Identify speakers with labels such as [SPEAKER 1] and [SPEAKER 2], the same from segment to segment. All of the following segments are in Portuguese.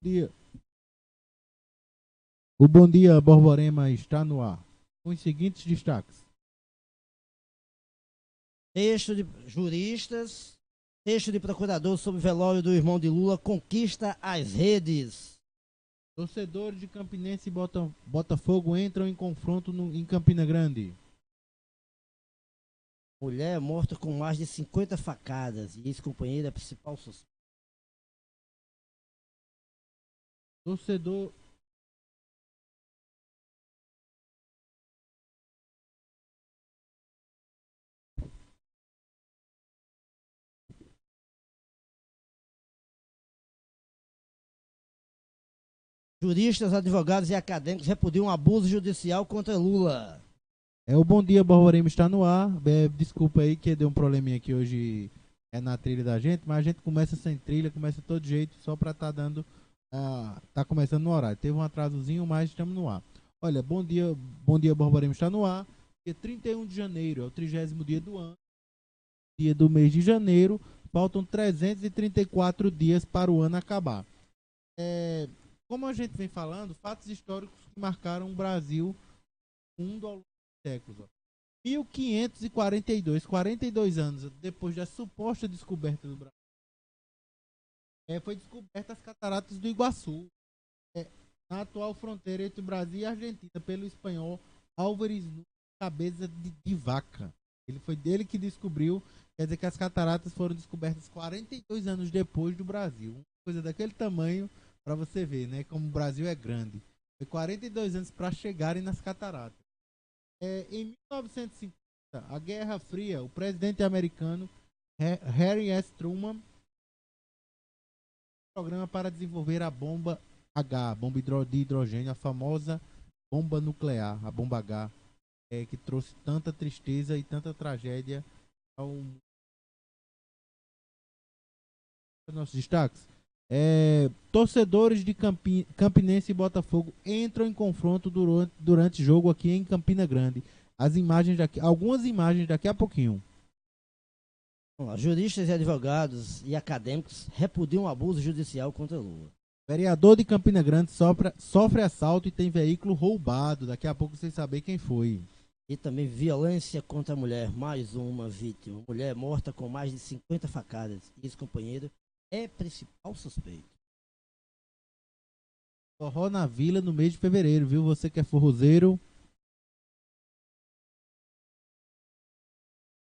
[SPEAKER 1] Dia. O Bom Dia Borborema está no ar. Com os seguintes destaques.
[SPEAKER 2] Texto de juristas, texto de procurador sobre velório do irmão de Lula conquista as redes.
[SPEAKER 1] Torcedores de Campinense e Botafogo entram em confronto em Campina Grande.
[SPEAKER 2] Mulher morta com mais de 50 facadas e ex-companheira principal suspeita.
[SPEAKER 1] Torcedor.
[SPEAKER 2] Juristas, advogados e acadêmicos repudiam um abuso judicial contra Lula.
[SPEAKER 1] O Bom Dia Borborema está no ar. Desculpa aí que deu um probleminha aqui hoje na trilha da gente, mas a gente começa sem trilha, começa todo jeito, só para estar dando. Tá começando no horário. Teve um atrasozinho, mas estamos no ar. Olha, Bom Dia Borborema está no ar. Dia 31 de janeiro é o 30º dia do ano, dia do mês de janeiro. Faltam 334 dias para o ano acabar. Como a gente vem falando, fatos históricos que marcaram o Brasil mundo ao longo dos séculos. 1542, 42 anos depois da suposta descoberta do Brasil, foi descoberta as cataratas do Iguaçu, na atual fronteira entre o Brasil e a Argentina, pelo espanhol Álvares Nunes Cabeça de Vaca. Ele foi dele que descobriu, quer dizer que as cataratas foram descobertas 42 anos depois do Brasil. Uma coisa daquele tamanho para você ver, né, como o Brasil é grande. Foi 42 anos para chegarem nas cataratas. Em 1950, a Guerra Fria, o presidente americano Harry S. Truman programa para desenvolver a bomba H, bomba de hidrogênio, a famosa bomba nuclear, a bomba H, que trouxe tanta tristeza e tanta tragédia ao nossos destaques. Torcedores de Campinense e Botafogo entram em confronto durante jogo aqui em Campina Grande. Algumas imagens daqui a pouquinho.
[SPEAKER 2] Juristas e advogados e acadêmicos repudiam um abuso judicial contra Lula.
[SPEAKER 1] Vereador de Campina Grande sofre assalto e tem veículo roubado. Daqui a pouco vocês sabem quem foi.
[SPEAKER 2] E também violência contra a mulher, mais uma vítima. Mulher morta com mais de 50 facadas. Ex-companheiro é principal suspeito.
[SPEAKER 1] Forró na Vila no mês de fevereiro, viu? Você que é forrozeiro.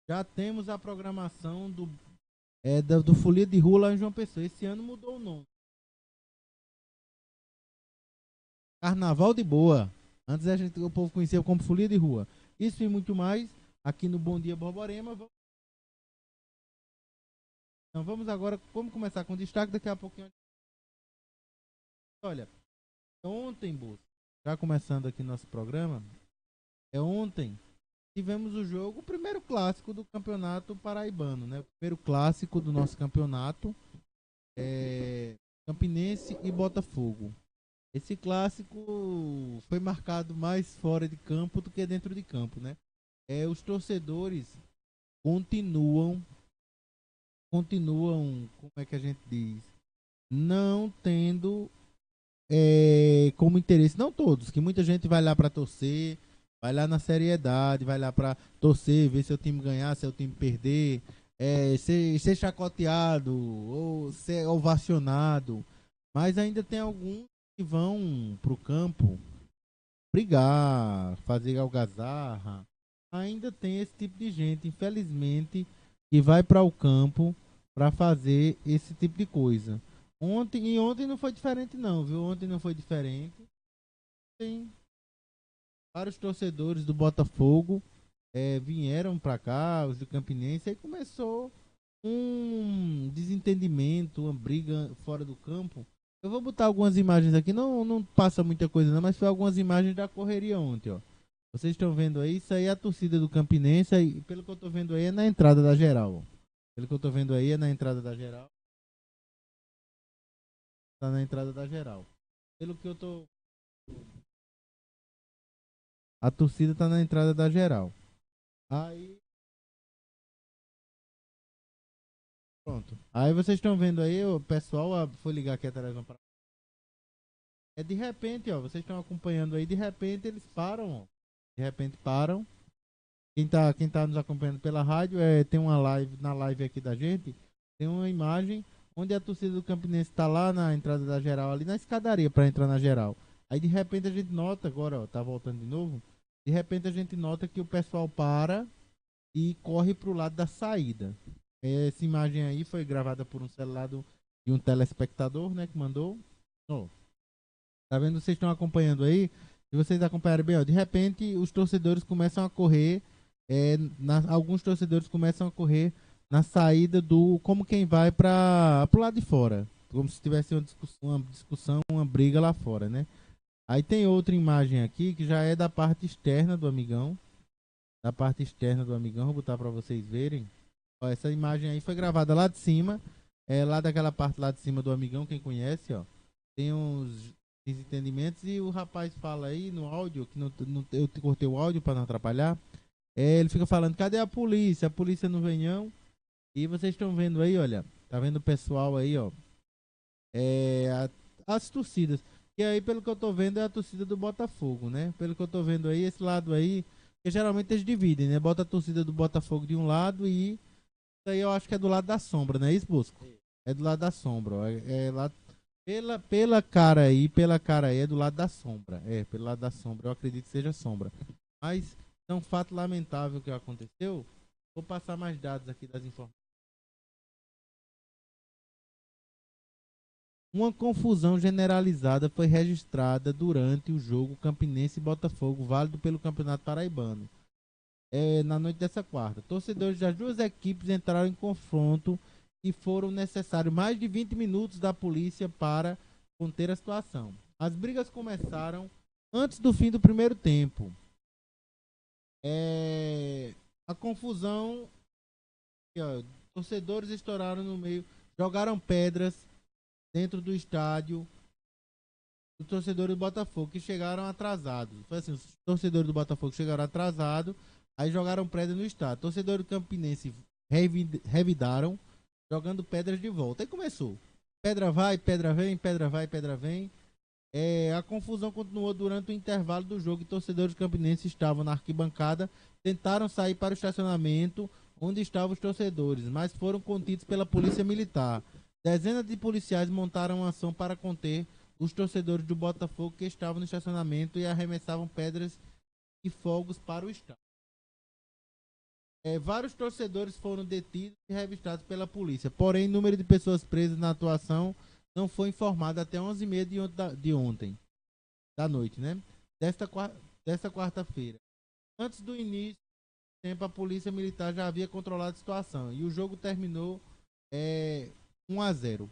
[SPEAKER 1] Já temos a programação do Folia de Rua lá em João Pessoa. Esse ano mudou o nome. Carnaval de Boa. Antes o povo conhecia como Folia de Rua. Isso e muito mais aqui no Bom Dia Borborema. Então vamos agora, vamos começar com destaque daqui a pouquinho. Olha, ontem, Bolsa, já começando aqui nosso programa, ontem tivemos o jogo, o primeiro clássico do campeonato paraibano, né? O primeiro clássico do nosso campeonato, Campinense e Botafogo. Esse clássico foi marcado mais fora de campo do que dentro de campo, né? Os torcedores continuam, como é que a gente diz, não tendo como interesse, não todos, que muita gente vai lá para torcer, vai lá na seriedade, vai lá para torcer, ver seu time ganhar, seu time perder, ser chacoteado ou ser ovacionado, mas ainda tem alguns que vão pro campo brigar, fazer algazarra. Ainda tem esse tipo de gente, infelizmente, que vai para o campo para fazer esse tipo de coisa. Ontem não foi diferente não, viu? Ontem não foi diferente. Tem vários torcedores do Botafogo vieram para cá, os do Campinense, aí começou um desentendimento, uma briga fora do campo. Eu vou botar algumas imagens aqui, não passa muita coisa não, mas foi algumas imagens da correria ontem, ó. Vocês estão vendo aí, isso aí é a torcida do Campinense, aí, pelo que eu tô vendo aí é na entrada da geral, ó. Pelo que eu tô vendo aí é na entrada da geral. Tá na entrada da geral. Pelo que eu tô. A torcida tá na entrada da geral. Aí. Pronto. Aí vocês estão vendo aí, o pessoal foi ligar aqui a televisão para. É de repente, ó, vocês estão acompanhando aí, de repente eles param, ó. De repente param. Quem tá nos acompanhando pela rádio, tem uma live, na live aqui da gente, tem uma imagem onde a torcida do Campinense tá lá na entrada da geral, ali na escadaria para entrar na geral. Aí de repente a gente nota, agora, ó, tá voltando de novo, de repente a gente nota que o pessoal para e corre pro lado da saída. Essa imagem aí foi gravada por um celular de um telespectador, né, que mandou. Ó, tá vendo? Vocês estão acompanhando aí? Se vocês acompanharem bem, ó, de repente os torcedores começam a correr, alguns torcedores começam a correr na saída do, como quem vai para pro lado de fora, como se tivesse uma briga lá fora, né? Aí tem outra imagem aqui que já é da parte externa do amigão, vou botar para vocês verem. Ó, essa imagem aí foi gravada lá de cima, lá daquela parte lá de cima do amigão, quem conhece, ó, tem uns desentendimentos e o rapaz fala aí no áudio, que eu cortei o áudio para não atrapalhar, ele fica falando, cadê a polícia? A polícia não vem não. E vocês estão vendo aí, olha, tá vendo o pessoal aí, ó, as torcidas, que aí pelo que eu tô vendo é a torcida do Botafogo, né? Pelo que eu tô vendo aí, esse lado aí, que geralmente eles dividem, né? Bota a torcida do Botafogo de um lado e isso aí eu acho que é do lado da sombra, não é isso, Bosco? É do lado da sombra, ó. Lá pela cara aí é do lado da sombra. Pelo lado da sombra, eu acredito que seja sombra. Mas é um fato lamentável que aconteceu. Vou passar mais dados aqui das informações. Uma confusão generalizada foi registrada durante o jogo Campinense e Botafogo, válido pelo Campeonato Paraibano. Na noite dessa quarta, torcedores das duas equipes entraram em confronto e foram necessários mais de 20 minutos da polícia para conter a situação. As brigas começaram antes do fim do primeiro tempo. A confusão, aqui, ó, torcedores estouraram no meio, jogaram pedras dentro do estádio. Os torcedores do Botafogo que chegaram atrasados. Foi assim, os torcedores do Botafogo chegaram atrasados, aí jogaram pedra no estádio. Torcedores do Campinense revidaram, jogando pedras de volta. Aí começou. Pedra vai, pedra vem, pedra vai, pedra vem. A confusão continuou durante o intervalo do jogo e torcedores campinenses estavam na arquibancada, tentaram sair para o estacionamento onde estavam os torcedores, mas foram contidos pela polícia militar. Dezenas de policiais montaram uma ação para conter os torcedores do Botafogo que estavam no estacionamento e arremessavam pedras e fogos para o estádio. Vários torcedores foram detidos e revistados pela polícia, porém o número de pessoas presas na atuação não foi informado até 11h30 de ontem, da noite, né? Desta quarta-feira. Antes do início do tempo, a polícia militar já havia controlado a situação e o jogo terminou 1-0.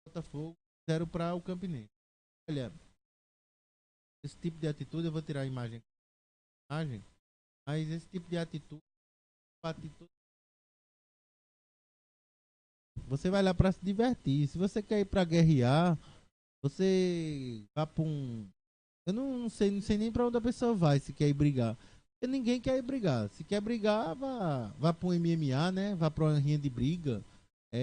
[SPEAKER 1] Botafogo 0 para o Campinense. Olha, esse tipo de atitude, eu vou tirar a imagem, mas esse tipo de atitude, você vai lá para se divertir. Se você quer ir para guerrear, você vá para um. Eu não sei nem para onde a pessoa vai se quer ir brigar. Porque ninguém quer ir brigar. Se quer brigar, vá para um MMA, né? Vá para uma rinha de briga.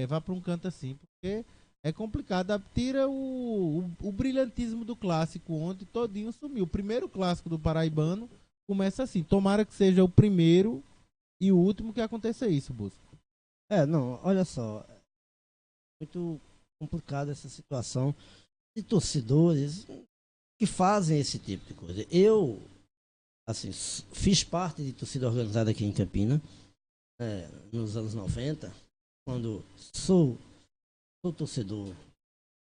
[SPEAKER 1] Vá para um canto assim. Porque é complicado. Tira o brilhantismo do clássico ontem, todinho sumiu. O primeiro clássico do Paraibano começa assim. Tomara que seja o primeiro e o último que aconteça isso, Busco.
[SPEAKER 2] Não, olha só. Muito complicada essa situação de torcedores que fazem esse tipo de coisa. Eu, assim, fiz parte de torcida organizada aqui em Campina, nos anos 90, quando sou torcedor,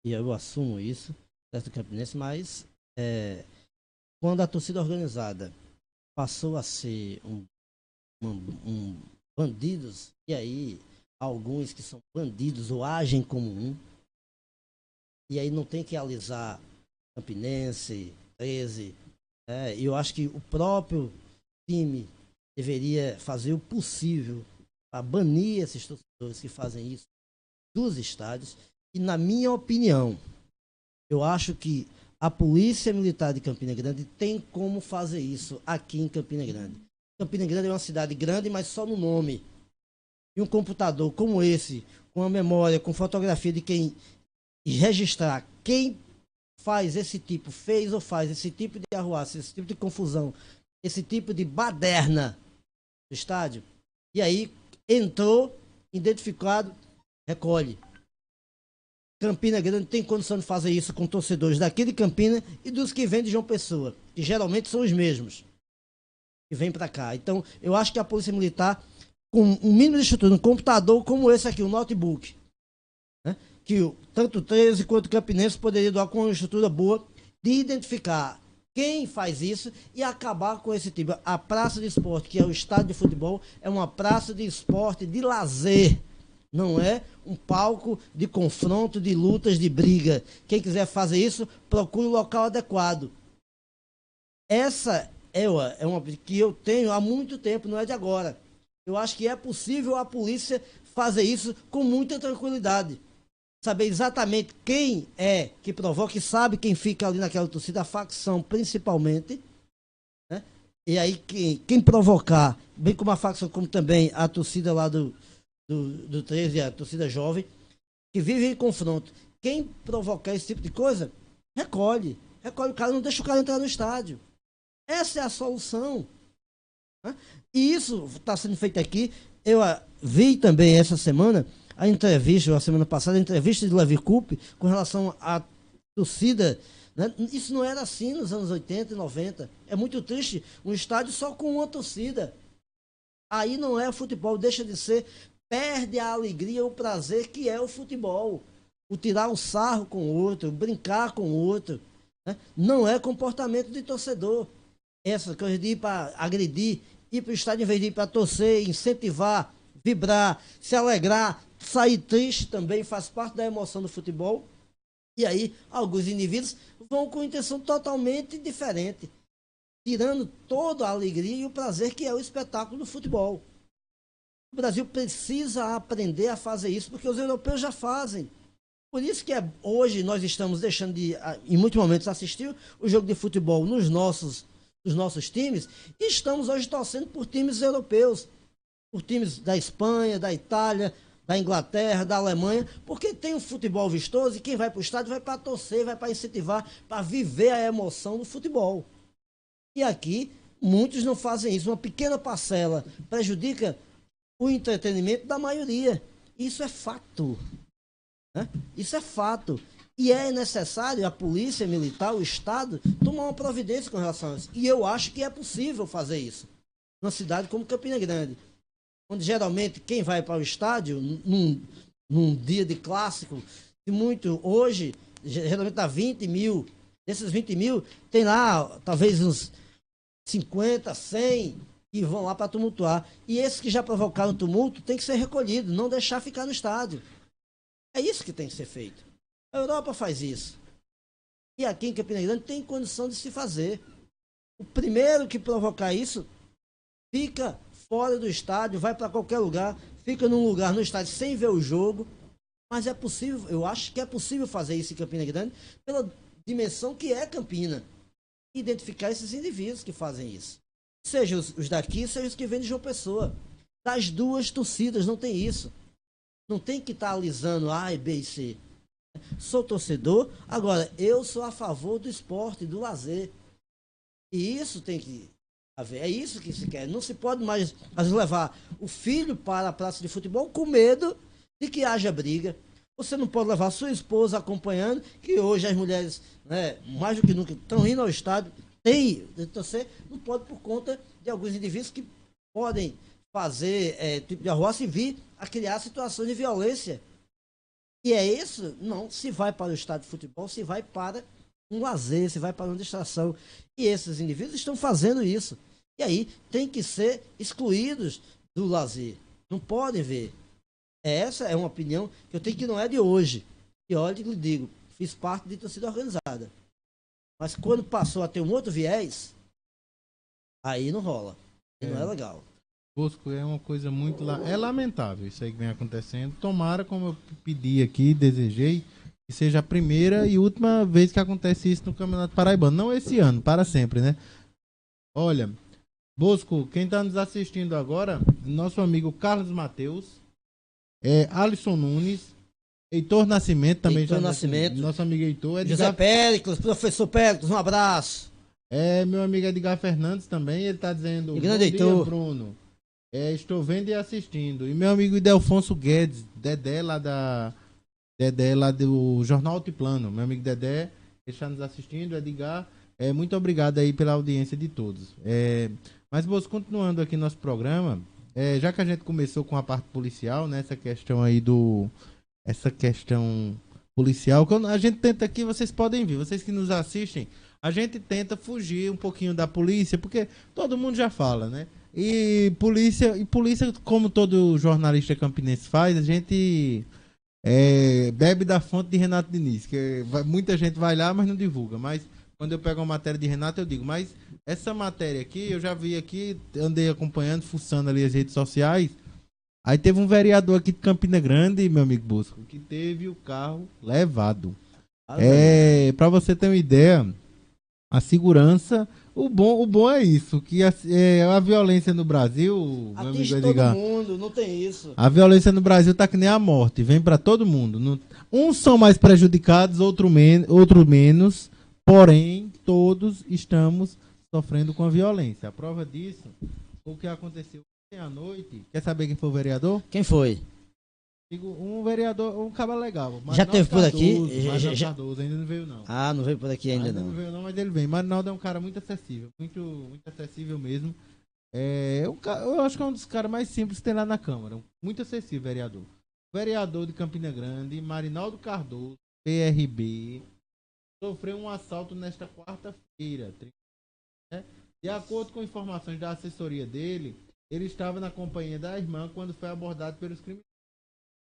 [SPEAKER 2] e eu assumo isso, do Campinense, mas quando a torcida organizada passou a ser bandidos, e aí alguns que são bandidos ou agem como e aí não tem que alisar Campinense, 13. Eu acho que o próprio time deveria fazer o possível para banir esses torcedores que fazem isso dos estádios. E na minha opinião, eu acho que a Polícia Militar de Campina Grande tem como fazer isso aqui em Campina Grande. Campina Grande é uma cidade grande, mas só no nome. e um computador como esse, com a memória, com fotografia de quem registrar quem faz esse tipo, fez ou faz esse tipo de arruaça, esse tipo de confusão, esse tipo de baderna do estádio, e aí entrou, identificado, recolhe. Campina Grande tem condição de fazer isso com torcedores daqui de Campina e dos que vêm de João Pessoa, que geralmente são os mesmos que vêm para cá. Então, eu acho que a Polícia Militar, com um mínimo de estrutura, um computador como esse aqui, um notebook, né, que tanto o 13 quanto o Campinense poderia doar com uma estrutura boa de identificar quem faz isso e acabar com esse tipo. A praça de esporte, que é o estádio de futebol, é uma praça de esporte, de lazer. Não é um palco de confronto, de lutas, de briga. Quem quiser fazer isso, procure o local adequado. Essa é uma que eu tenho há muito tempo, não é de agora. Eu acho que é possível a polícia fazer isso com muita tranquilidade. Saber exatamente quem é que provoca e sabe quem fica ali naquela torcida, a facção principalmente, né? E aí quem provocar, bem como a facção, como também a torcida lá do 13, a torcida jovem, que vive em confronto. Quem provocar esse tipo de coisa, recolhe o cara, não deixa o cara entrar no estádio. Essa é a solução, né? E isso está sendo feito aqui. Eu vi também essa semana a entrevista, a semana passada, a entrevista de Levi Coupe com relação à torcida, né? Isso não era assim nos anos 80 e 90. É muito triste um estádio só com uma torcida. Aí não é futebol, deixa de ser, perde a alegria, o prazer que é o futebol. O tirar o sarro com o outro, brincar com o outro, né? Não é comportamento de torcedor. Essa coisa de ir para agredir, ir para o estádio em vez de ir para torcer, incentivar, vibrar, se alegrar, sair triste também faz parte da emoção do futebol. E aí, alguns indivíduos vão com intenção totalmente diferente, tirando toda a alegria e o prazer que é o espetáculo do futebol. O Brasil precisa aprender a fazer isso, porque os europeus já fazem. Por isso que hoje nós estamos deixando de, em muitos momentos, assistir o jogo de futebol nos nossos times, e estamos hoje torcendo por times europeus, por times da Espanha, da Itália, da Inglaterra, da Alemanha, porque tem um futebol vistoso e quem vai para o estádio vai para torcer, vai para incentivar, para viver a emoção do futebol. E aqui, muitos não fazem isso. Uma pequena parcela prejudica o entretenimento da maioria. Isso é fato, né? Isso é fato. E é necessário a polícia militar, o Estado, tomar uma providência com relação a isso. E eu acho que é possível fazer isso numa cidade como Campina Grande, onde geralmente quem vai para o estádio num dia de clássico, e muito hoje, geralmente dá 20 mil. Desses 20 mil, tem lá talvez uns 50, 100 que vão lá para tumultuar. E esses que já provocaram tumulto tem que ser recolhido, não deixar ficar no estádio. É isso que tem que ser feito. A Europa faz isso. E aqui em Campina Grande tem condição de se fazer. O primeiro que provocar isso fica fora do estádio, vai para qualquer lugar, fica num lugar no estádio sem ver o jogo. Mas é possível, eu acho que é possível fazer isso em Campina Grande pela dimensão que é Campina. Identificar esses indivíduos que fazem isso. Seja os daqui, seja os que vêm de João Pessoa. Das duas torcidas, não tem isso. Não tem que estar alisando A, B e C. Sou torcedor, agora eu sou a favor do esporte, do lazer. E isso tem que haver, é isso que se quer. Não se pode mais levar o filho para a praça de futebol com medo de que haja briga. Você não pode levar sua esposa acompanhando, que hoje as mulheres, né, mais do que nunca, estão indo ao estádio, torcer, não pode por conta de alguns indivíduos que podem fazer tipo de arruaça e vir a criar situações de violência. E é isso? Não, se vai para o estádio de futebol, se vai para um lazer, se vai para uma distração. E esses indivíduos estão fazendo isso. E aí tem que ser excluídos do lazer. Não podem ver. Essa é uma opinião que eu tenho, que não é de hoje. E olha que eu digo, fiz parte de torcida organizada. Mas quando passou a ter um outro viés, aí não rola. Não é legal.
[SPEAKER 1] Bosco, é uma coisa muito... É lamentável isso aí que vem acontecendo. Tomara, como eu pedi aqui, desejei, que seja a primeira e última vez que acontece isso no Campeonato Paraibano. Não esse ano, para sempre, né? Olha, Bosco, quem está nos assistindo agora, nosso amigo Carlos Mateus, Alisson Nunes, Heitor Nascimento também.
[SPEAKER 2] Heitor Nascimento.
[SPEAKER 1] Nosso amigo Heitor.
[SPEAKER 2] José Péricles, professor Péricles, um abraço.
[SPEAKER 1] Meu amigo Edgar Fernandes também, ele tá dizendo:
[SPEAKER 2] bom dia,
[SPEAKER 1] Bruno. Estou vendo e assistindo. E meu amigo Idelfonso Guedes, Dedé lá do Jornal Altiplano. Meu amigo Dedé, ele está nos assistindo, Edgar. Muito obrigado aí pela audiência de todos. Mas, Bozo, continuando aqui nosso programa, já que a gente começou com a parte policial, né, essa questão policial, quando a gente tenta aqui, vocês podem ver, vocês que nos assistem, a gente tenta fugir um pouquinho da polícia, porque todo mundo já fala, né? E polícia, como todo jornalista campinense faz, a gente bebe da fonte de Renato Diniz, que muita gente vai lá, mas não divulga. Mas quando eu pego uma matéria de Renato, eu digo, mas essa matéria aqui, eu já vi aqui, andei acompanhando, fuçando ali as redes sociais. Aí teve um vereador aqui de Campina Grande, meu amigo Bosco, que teve o carro levado. Para você ter uma ideia, a segurança, o bom é isso, que a violência no Brasil,
[SPEAKER 2] atinge todo mundo, não tem isso.
[SPEAKER 1] A violência no Brasil tá que nem a morte, vem para todo mundo. Uns são mais prejudicados, outro menos, porém todos estamos sofrendo com a violência. A prova disso foi o que aconteceu ontem à noite. Quer saber quem foi o vereador?
[SPEAKER 2] Quem foi?
[SPEAKER 1] Um vereador, um cara legal.
[SPEAKER 2] Já teve por aqui?
[SPEAKER 1] Cardoso, ainda não veio não.
[SPEAKER 2] Ah, não veio por aqui ainda não.
[SPEAKER 1] Não veio não, mas ele vem. Marinaldo é um cara muito acessível, muito acessível mesmo. Eu acho que é um dos caras mais simples que tem lá na Câmara. Muito acessível, vereador. Vereador de Campina Grande, Marinaldo Cardoso, PRB, sofreu um assalto nesta quarta-feira. Né? De acordo com informações da assessoria dele, ele estava na companhia da irmã quando foi abordado pelos criminosos.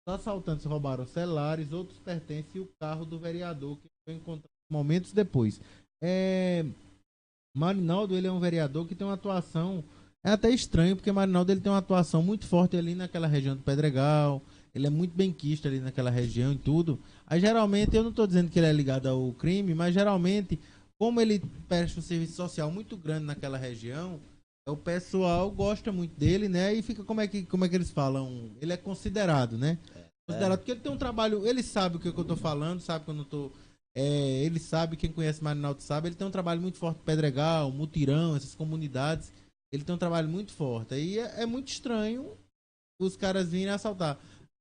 [SPEAKER 1] Os assaltantes roubaram celulares, outros pertences e o carro do vereador, que foi encontrado momentos depois. Marinaldo, ele é um vereador que tem uma atuação, é até estranho, porque Marinaldo ele tem uma atuação muito forte ali naquela região do Pedregal, ele é muito benquista ali naquela região e tudo. Aí geralmente, eu não estou dizendo que ele é ligado ao crime, mas geralmente, como ele presta um serviço social muito grande naquela região, o pessoal gosta muito dele, né? E fica, como é que eles falam? Ele é considerado, né? Considerado porque ele tem um trabalho, ele sabe o que eu tô falando, sabe quando eu tô... ele sabe, quem conhece Marinaldo sabe, ele tem um trabalho muito forte, Pedregal, Mutirão, essas comunidades, ele tem um trabalho muito forte. Aí é muito estranho os caras virem assaltar.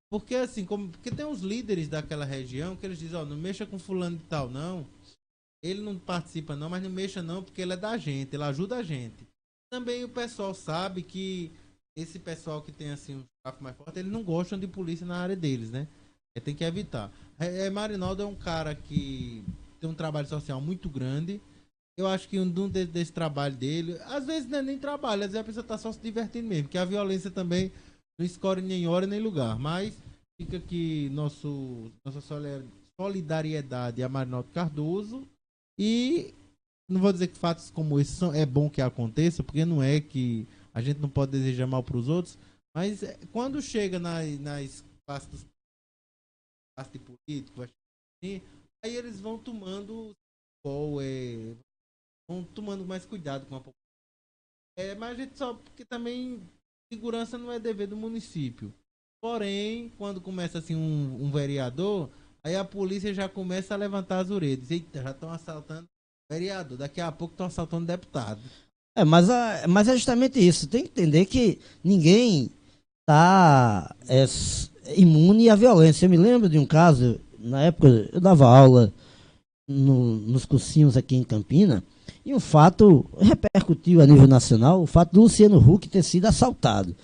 [SPEAKER 1] Porque assim, porque tem uns líderes daquela região que eles dizem, não mexa com fulano de tal, não. Ele não participa não, mas não mexa não, porque ele é da gente, ele ajuda a gente. Também o pessoal sabe que esse pessoal que tem assim um tráfico mais forte, eles não gostam de polícia na área deles, né? Tem que evitar. Marinaldo é um cara que tem um trabalho social muito grande. Eu acho que desse trabalho dele, às vezes não é nem trabalho, às vezes a pessoa tá só se divertindo mesmo, porque a violência também não escolhe nem hora nem lugar. Mas fica aqui nossa solidariedade a Marinaldo Cardoso. E não vou dizer que fatos como esse é bom que aconteça, porque não é que a gente não pode desejar mal para os outros, mas quando chega nas classes de político, assim, aí eles vão tomando vão tomando mais cuidado com a população. Mas a gente só, porque também segurança não é dever do município. Porém, quando começa assim um vereador, aí a polícia já começa a levantar as orelhas. Eita, já estão assaltando vereador, daqui a pouco estão assaltando deputado.
[SPEAKER 2] Mas é justamente isso. Tem que entender que ninguém está imune à violência. Eu me lembro de um caso, na época eu dava aula nos cursinhos aqui em Campina, e um fato repercutiu a nível nacional, o fato do Luciano Huck ter sido assaltado.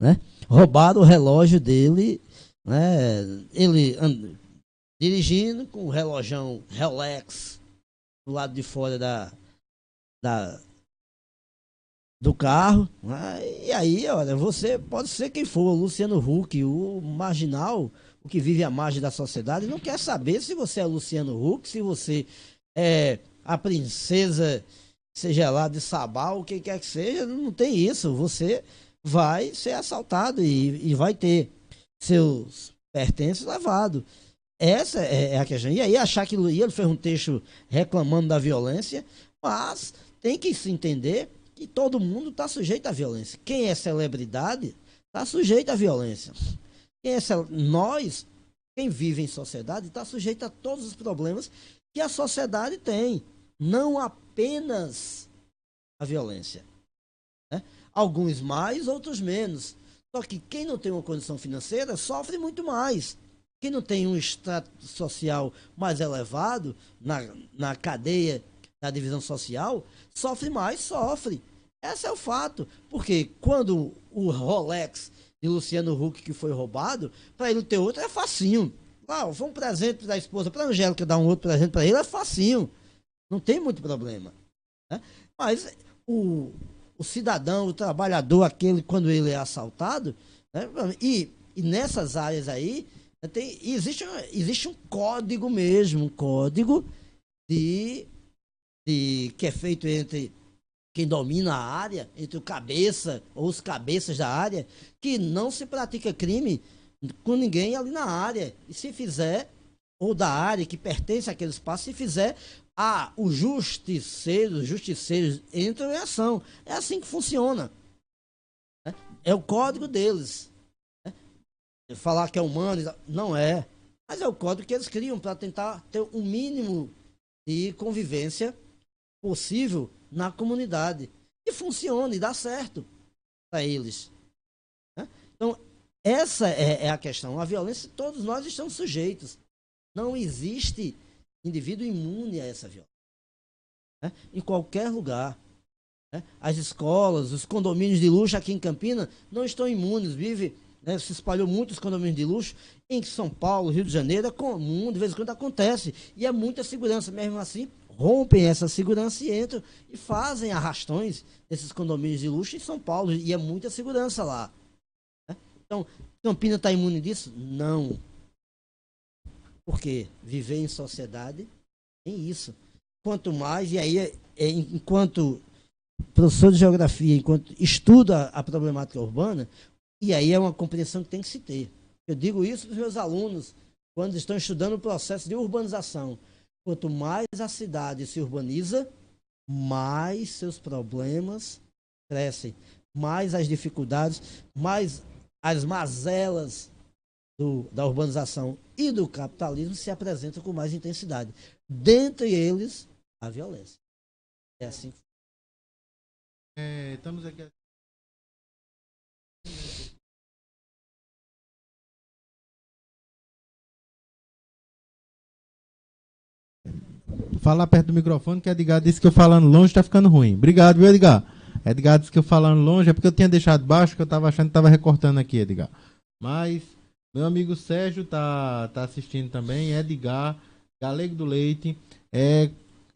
[SPEAKER 2] Né? Roubaram o relógio dele, né? Ele dirigindo com o relógio Rolex do lado de fora do carro, né? E aí, olha, você pode ser quem for, o Luciano Huck, o marginal, o que vive à margem da sociedade, não quer saber se você é Luciano Huck, se você é a princesa, seja lá de Sabá, o que quer que seja, não tem isso. Você vai ser assaltado e vai ter seus pertences levados. Essa é a questão. E aí achar que ele fez um texto reclamando da violência, mas tem que se entender que todo mundo está sujeito à violência. Quem é celebridade está sujeito à violência. Nós, quem vive em sociedade, está sujeito a todos os problemas que a sociedade tem, não apenas a violência, né? Alguns mais, outros menos. Só que quem não tem uma condição financeira sofre muito mais. Quem não tem um extrato social mais elevado na cadeia da divisão social, sofre mais, sofre. Esse é o fato. Porque quando o Rolex de Luciano Huck que foi roubado, para ele ter outro é facinho. Ah, foi um presente da esposa para a Angélica dar um outro presente para ele, é facinho. Não tem muito problema, né? Mas o cidadão, o trabalhador, aquele quando ele é assaltado, né? E nessas áreas aí, existe um código mesmo, um código que é feito entre quem domina a área, entre o cabeça ou os cabeças da área, que não se pratica crime com ninguém ali na área. E se fizer, ou da área que pertence àquele espaço, se fizer, os justiceiros entram em ação. É assim que funciona, né? É o código deles, né? Falar que é humano, não é. Mas é o código que eles criam para tentar ter um mínimo de convivência possível na comunidade. E funciona, e dá certo para eles, né? Então, essa é a questão. A violência, todos nós estamos sujeitos. Não existe indivíduo imune a essa violência, né? Em qualquer lugar, né? As escolas, os condomínios de luxo aqui em Campinas não estão imunes. Né, se espalhou muitos condomínios de luxo em São Paulo, Rio de Janeiro, é comum, de vez em quando acontece. E é muita segurança, mesmo assim, rompem essa segurança e entram e fazem arrastões desses condomínios de luxo em São Paulo. E é muita segurança lá, né? Então, Campinas está imune disso? Não. Porque viver em sociedade tem isso. Quanto mais, e aí, enquanto professor de geografia, enquanto estuda a problemática urbana, e aí é uma compreensão que tem que se ter. Eu digo isso para os meus alunos, quando estão estudando o processo de urbanização. Quanto mais a cidade se urbaniza, mais seus problemas crescem, mais as dificuldades, mais as mazelas da urbanização e do capitalismo se apresentam com mais intensidade. Dentre eles, a violência. É assim.
[SPEAKER 1] Estamos aqui. Falar perto do microfone, que Edgar disse que eu falando longe tá ficando ruim. Obrigado, viu, Edgar? Edgar disse que eu falando longe é porque eu tinha deixado baixo, que eu tava achando que tava recortando aqui, Edgar. Mas meu amigo Sérgio tá assistindo também, Edgar, Galego do Leite. É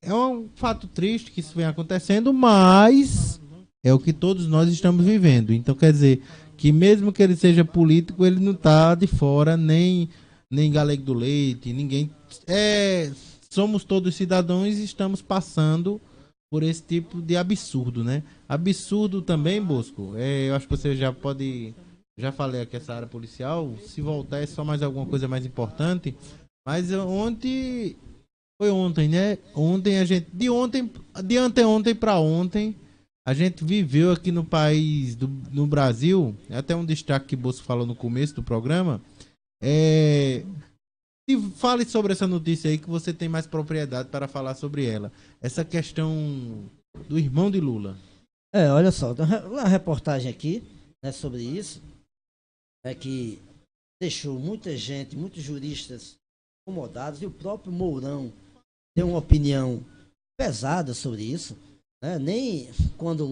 [SPEAKER 1] um fato triste que isso vem acontecendo, mas é o que todos nós estamos vivendo. Então quer dizer que mesmo que ele seja político, ele não tá de fora, nem Galego do Leite, ninguém. Somos todos cidadãos e estamos passando por esse tipo de absurdo, né? Absurdo também, Bosco. Eu acho que você já falei aqui essa área policial. Se voltar é só mais alguma coisa mais importante. Mas foi ontem, né? Ontem a gente, de anteontem para ontem, a gente viveu aqui no país, no Brasil, até um destaque que Bosco falou no começo do programa. E fale sobre essa notícia aí que você tem mais propriedade para falar sobre ela. Essa questão do irmão de Lula.
[SPEAKER 2] Olha só, uma reportagem aqui, né, sobre isso, que deixou muita gente, muitos juristas incomodados, e o próprio Mourão deu uma opinião pesada sobre isso, né? Nem quando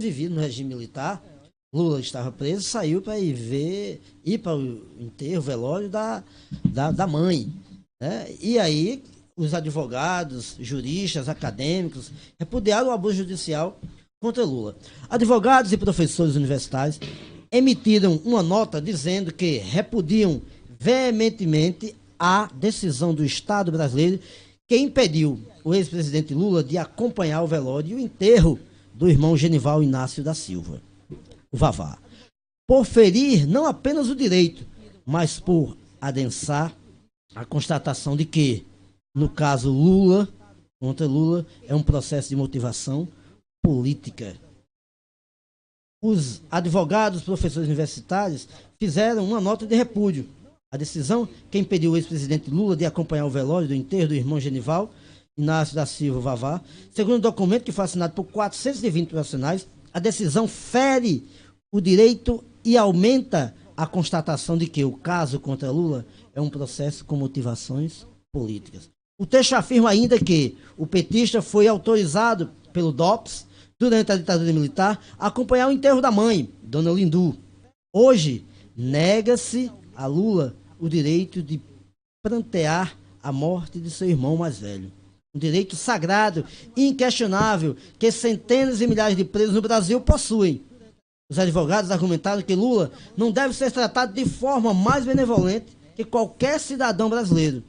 [SPEAKER 2] vivia no regime militar, Lula estava preso, saiu para ir para o enterro, velório da mãe, né? E aí os advogados, juristas, acadêmicos repudiaram o abuso judicial contra Lula. Advogados e professores universitários emitiram uma nota dizendo que repudiam veementemente a decisão do Estado brasileiro que impediu o ex-presidente Lula de acompanhar o velório e o enterro do irmão Genival Inácio da Silva, o Vavá, por ferir não apenas o direito, mas por adensar a constatação de que, no caso contra Lula, é um processo de motivação política. os advogados, professores universitários fizeram uma nota de repúdio. A decisão que impediu o ex-presidente Lula de acompanhar o velório do enterro do irmão Genival Inácio da Silva Vavá, segundo um documento que foi assinado por 420 profissionais, a decisão fere o direito e aumenta a constatação de que o caso contra Lula é um processo com motivações políticas. O texto afirma ainda que o petista foi autorizado pelo DOPS, durante a ditadura militar, a acompanhar o enterro da mãe, Dona Lindu. Hoje, nega-se a Lula o direito de prantear a morte de seu irmão mais velho. Um direito sagrado e inquestionável que centenas e milhares de presos no Brasil possuem. Os advogados argumentaram que Lula não deve ser tratado de forma mais benevolente que qualquer cidadão brasileiro.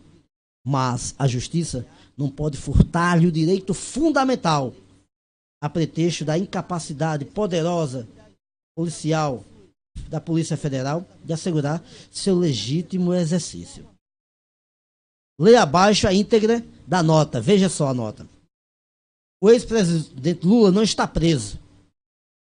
[SPEAKER 2] Mas a justiça não pode furtar-lhe o direito fundamental, a pretexto da incapacidade poderosa policial da Polícia Federal de assegurar seu legítimo exercício. Leia abaixo a íntegra da nota. Veja só a nota. O ex-presidente Lula não está preso.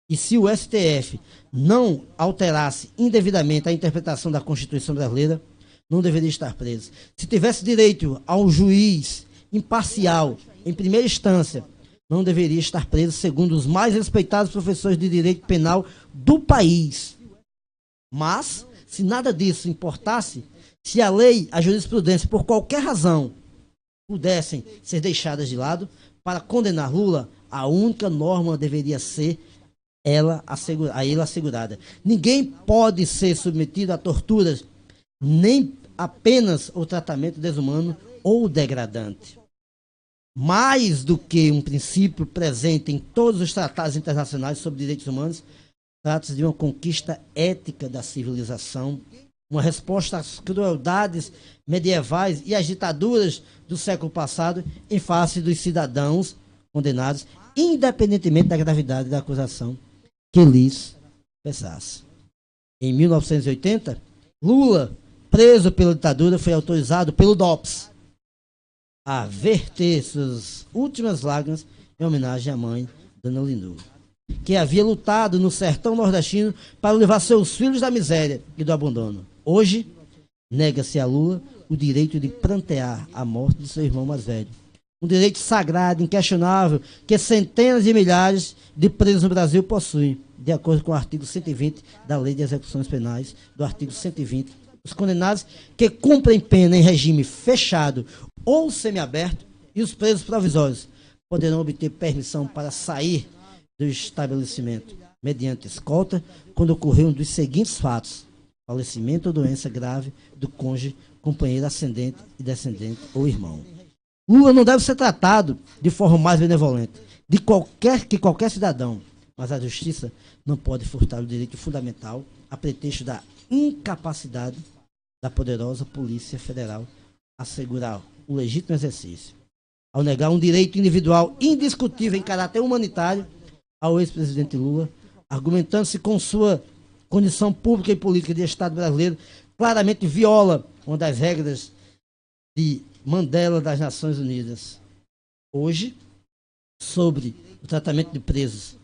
[SPEAKER 2] E se o STF não alterasse indevidamente a interpretação da Constituição brasileira, não deveria estar preso. Se tivesse direito a um juiz imparcial em primeira instância, não deveria estar preso, segundo os mais respeitados professores de direito penal do país. Mas, se nada disso importasse, se a lei, a jurisprudência, por qualquer razão, pudessem ser deixadas de lado, para condenar Lula, a única norma deveria ser a ele assegurada. Ninguém pode ser submetido a torturas, nem apenas o tratamento desumano ou degradante. Mais do que um princípio presente em todos os tratados internacionais sobre direitos humanos, trata-se de uma conquista ética da civilização, uma resposta às crueldades medievais e às ditaduras do século passado em face dos cidadãos condenados, independentemente da gravidade da acusação que lhes pesasse. Em 1980, Lula, preso pela ditadura, foi autorizado pelo DOPS a verter suas últimas lágrimas em homenagem à mãe, Dona Lindu, que havia lutado no sertão nordestino para levar seus filhos da miséria e do abandono. Hoje, nega-se a Lula o direito de prantear a morte de seu irmão mais velho. Um direito sagrado, inquestionável, que centenas de milhares de presos no Brasil possuem, de acordo com o artigo 120 da Lei de Execuções Penais, do artigo 120. Os condenados que cumprem pena em regime fechado ou semiaberto e os presos provisórios poderão obter permissão para sair do estabelecimento mediante escolta quando ocorrer um dos seguintes fatos: falecimento ou doença grave do cônjuge, companheiro ascendente e descendente ou irmão. Lula não deve ser tratado de forma mais benevolente que qualquer cidadão, mas a justiça não pode furtar o direito fundamental a pretexto da incapacidade da poderosa Polícia Federal assegurar o legítimo exercício. Ao negar um direito individual indiscutível em caráter humanitário ao ex-presidente Lula, argumentando-se com sua condição pública e política de Estado brasileiro, claramente viola uma das regras de Mandela das Nações Unidas. Hoje, sobre o tratamento de presos,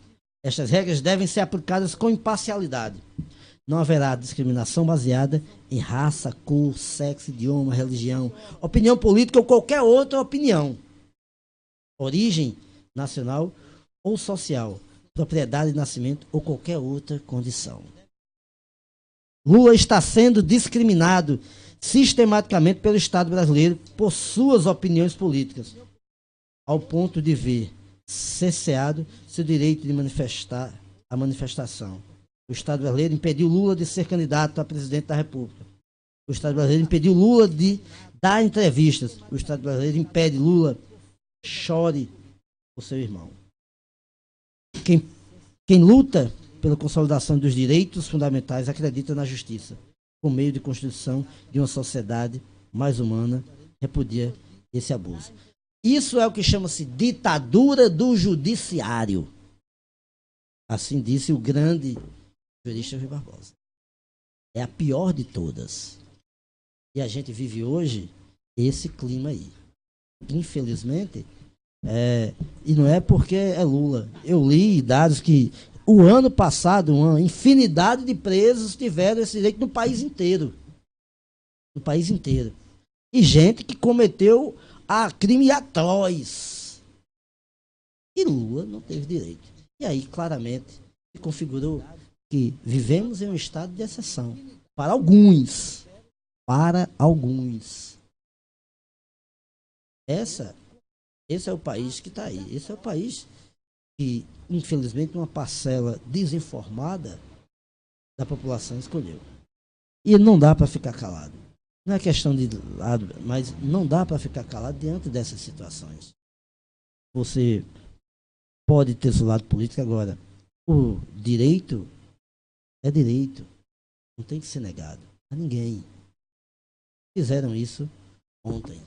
[SPEAKER 2] estas regras devem ser aplicadas com imparcialidade. Não haverá discriminação baseada em raça, cor, sexo, idioma, religião, opinião política ou qualquer outra opinião, origem nacional ou social, propriedade de nascimento ou qualquer outra condição. Lula está sendo discriminado sistematicamente pelo Estado brasileiro por suas opiniões políticas, ao ponto de ver cerceado seu direito de manifestar a manifestação. O Estado brasileiro impediu Lula de ser candidato a presidente da República. O Estado brasileiro impediu Lula de dar entrevistas. O Estado brasileiro impede Lula chore por seu irmão. Quem luta pela consolidação dos direitos fundamentais acredita na justiça, por meio de construção de uma sociedade mais humana, repudia esse abuso. Isso é o que chama-se ditadura do judiciário. Assim disse o grande jurista Rui Barbosa. É a pior de todas. E a gente vive hoje esse clima aí. Infelizmente, e não é porque é Lula. Eu li dados que o ano passado, uma infinidade de presos tiveram esse direito no país inteiro. No país inteiro. E gente que cometeu a crime atroz. E Lula não teve direito. E aí, claramente, se configurou que vivemos em um estado de exceção. Para alguns. Para alguns. Esse é o país que está aí. Esse é o país que, infelizmente, uma parcela desinformada da população escolheu. E não dá para ficar calado. Não é questão de lado, mas não dá para ficar calado diante dessas situações. Você pode ter seu lado político agora. O direito é direito. Não tem que ser negado a ninguém. Fizeram isso ontem.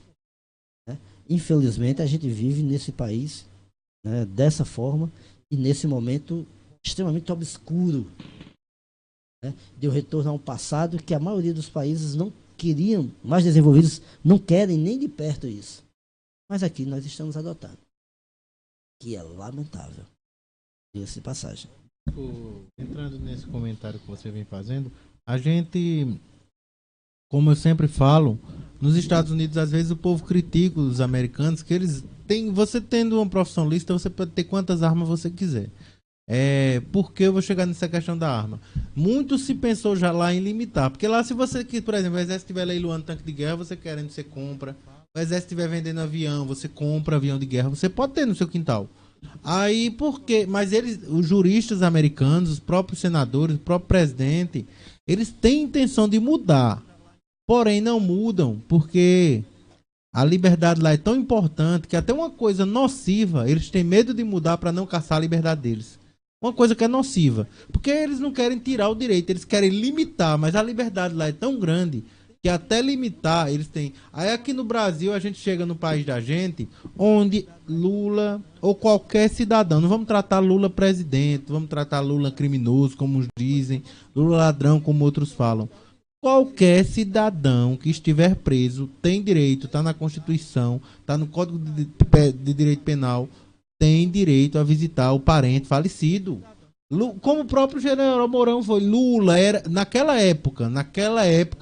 [SPEAKER 2] Né? Infelizmente, a gente vive nesse país, né, dessa forma e nesse momento extremamente obscuro, né, de um retorno a um passado que a maioria dos países não queriam, mais desenvolvidos, não querem nem de perto isso. Mas aqui nós estamos adotando. Que é lamentável. Diga-se de passagem.
[SPEAKER 1] Entrando nesse comentário que você vem fazendo, a gente, como eu sempre falo, nos Estados Unidos, às vezes o povo critica os americanos, que eles têm, você tendo uma profissão lícita, você pode ter quantas armas você quiser. Por que eu vou chegar nessa questão da arma? Muito se pensou já lá em limitar, porque lá se você, por exemplo, o exército estiver leiloando tanque de guerra, você querendo, você compra. O exército estiver vendendo avião, você compra avião de guerra, você pode ter no seu quintal. Aí, por quê? Mas eles, os juristas americanos, os próprios senadores, o próprio presidente, eles têm intenção de mudar. Porém, não mudam, porque a liberdade lá é tão importante que até uma coisa nociva, eles têm medo de mudar para não caçar a liberdade deles. Uma coisa que é nociva. Porque eles não querem tirar o direito, eles querem limitar, mas a liberdade lá é tão grande que até limitar eles têm. Aí aqui no Brasil a gente chega no país da gente, onde Lula ou qualquer cidadão, não vamos tratar Lula presidente, vamos tratar Lula criminoso, como uns dizem, Lula ladrão, como outros falam. Qualquer cidadão que estiver preso tem direito, está na Constituição, está no Código de Direito Penal, tem direito a visitar o parente falecido. Como o próprio general Mourão foi, Lula era, naquela época,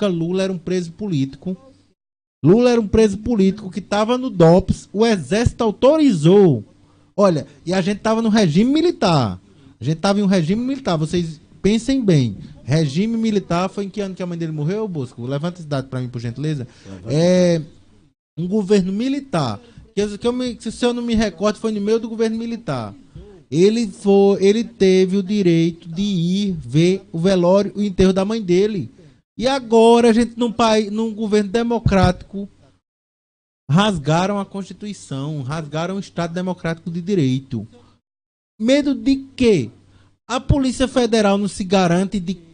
[SPEAKER 1] Lula era um preso político. Lula era um preso político que estava no DOPS, o exército autorizou. Olha, e a gente estava no regime militar. A gente estava em um regime militar, vocês pensem bem. Regime militar foi em que ano que a mãe dele morreu, Bosco? Levanta esse dado para mim, por gentileza. Um governo militar. Se eu não me recordo, foi no meio do governo militar. Ele teve o direito de ir ver o velório, o enterro da mãe dele. E agora a gente num governo democrático rasgaram a Constituição, rasgaram o Estado Democrático de Direito. Medo de quê? A Polícia Federal não se garante de...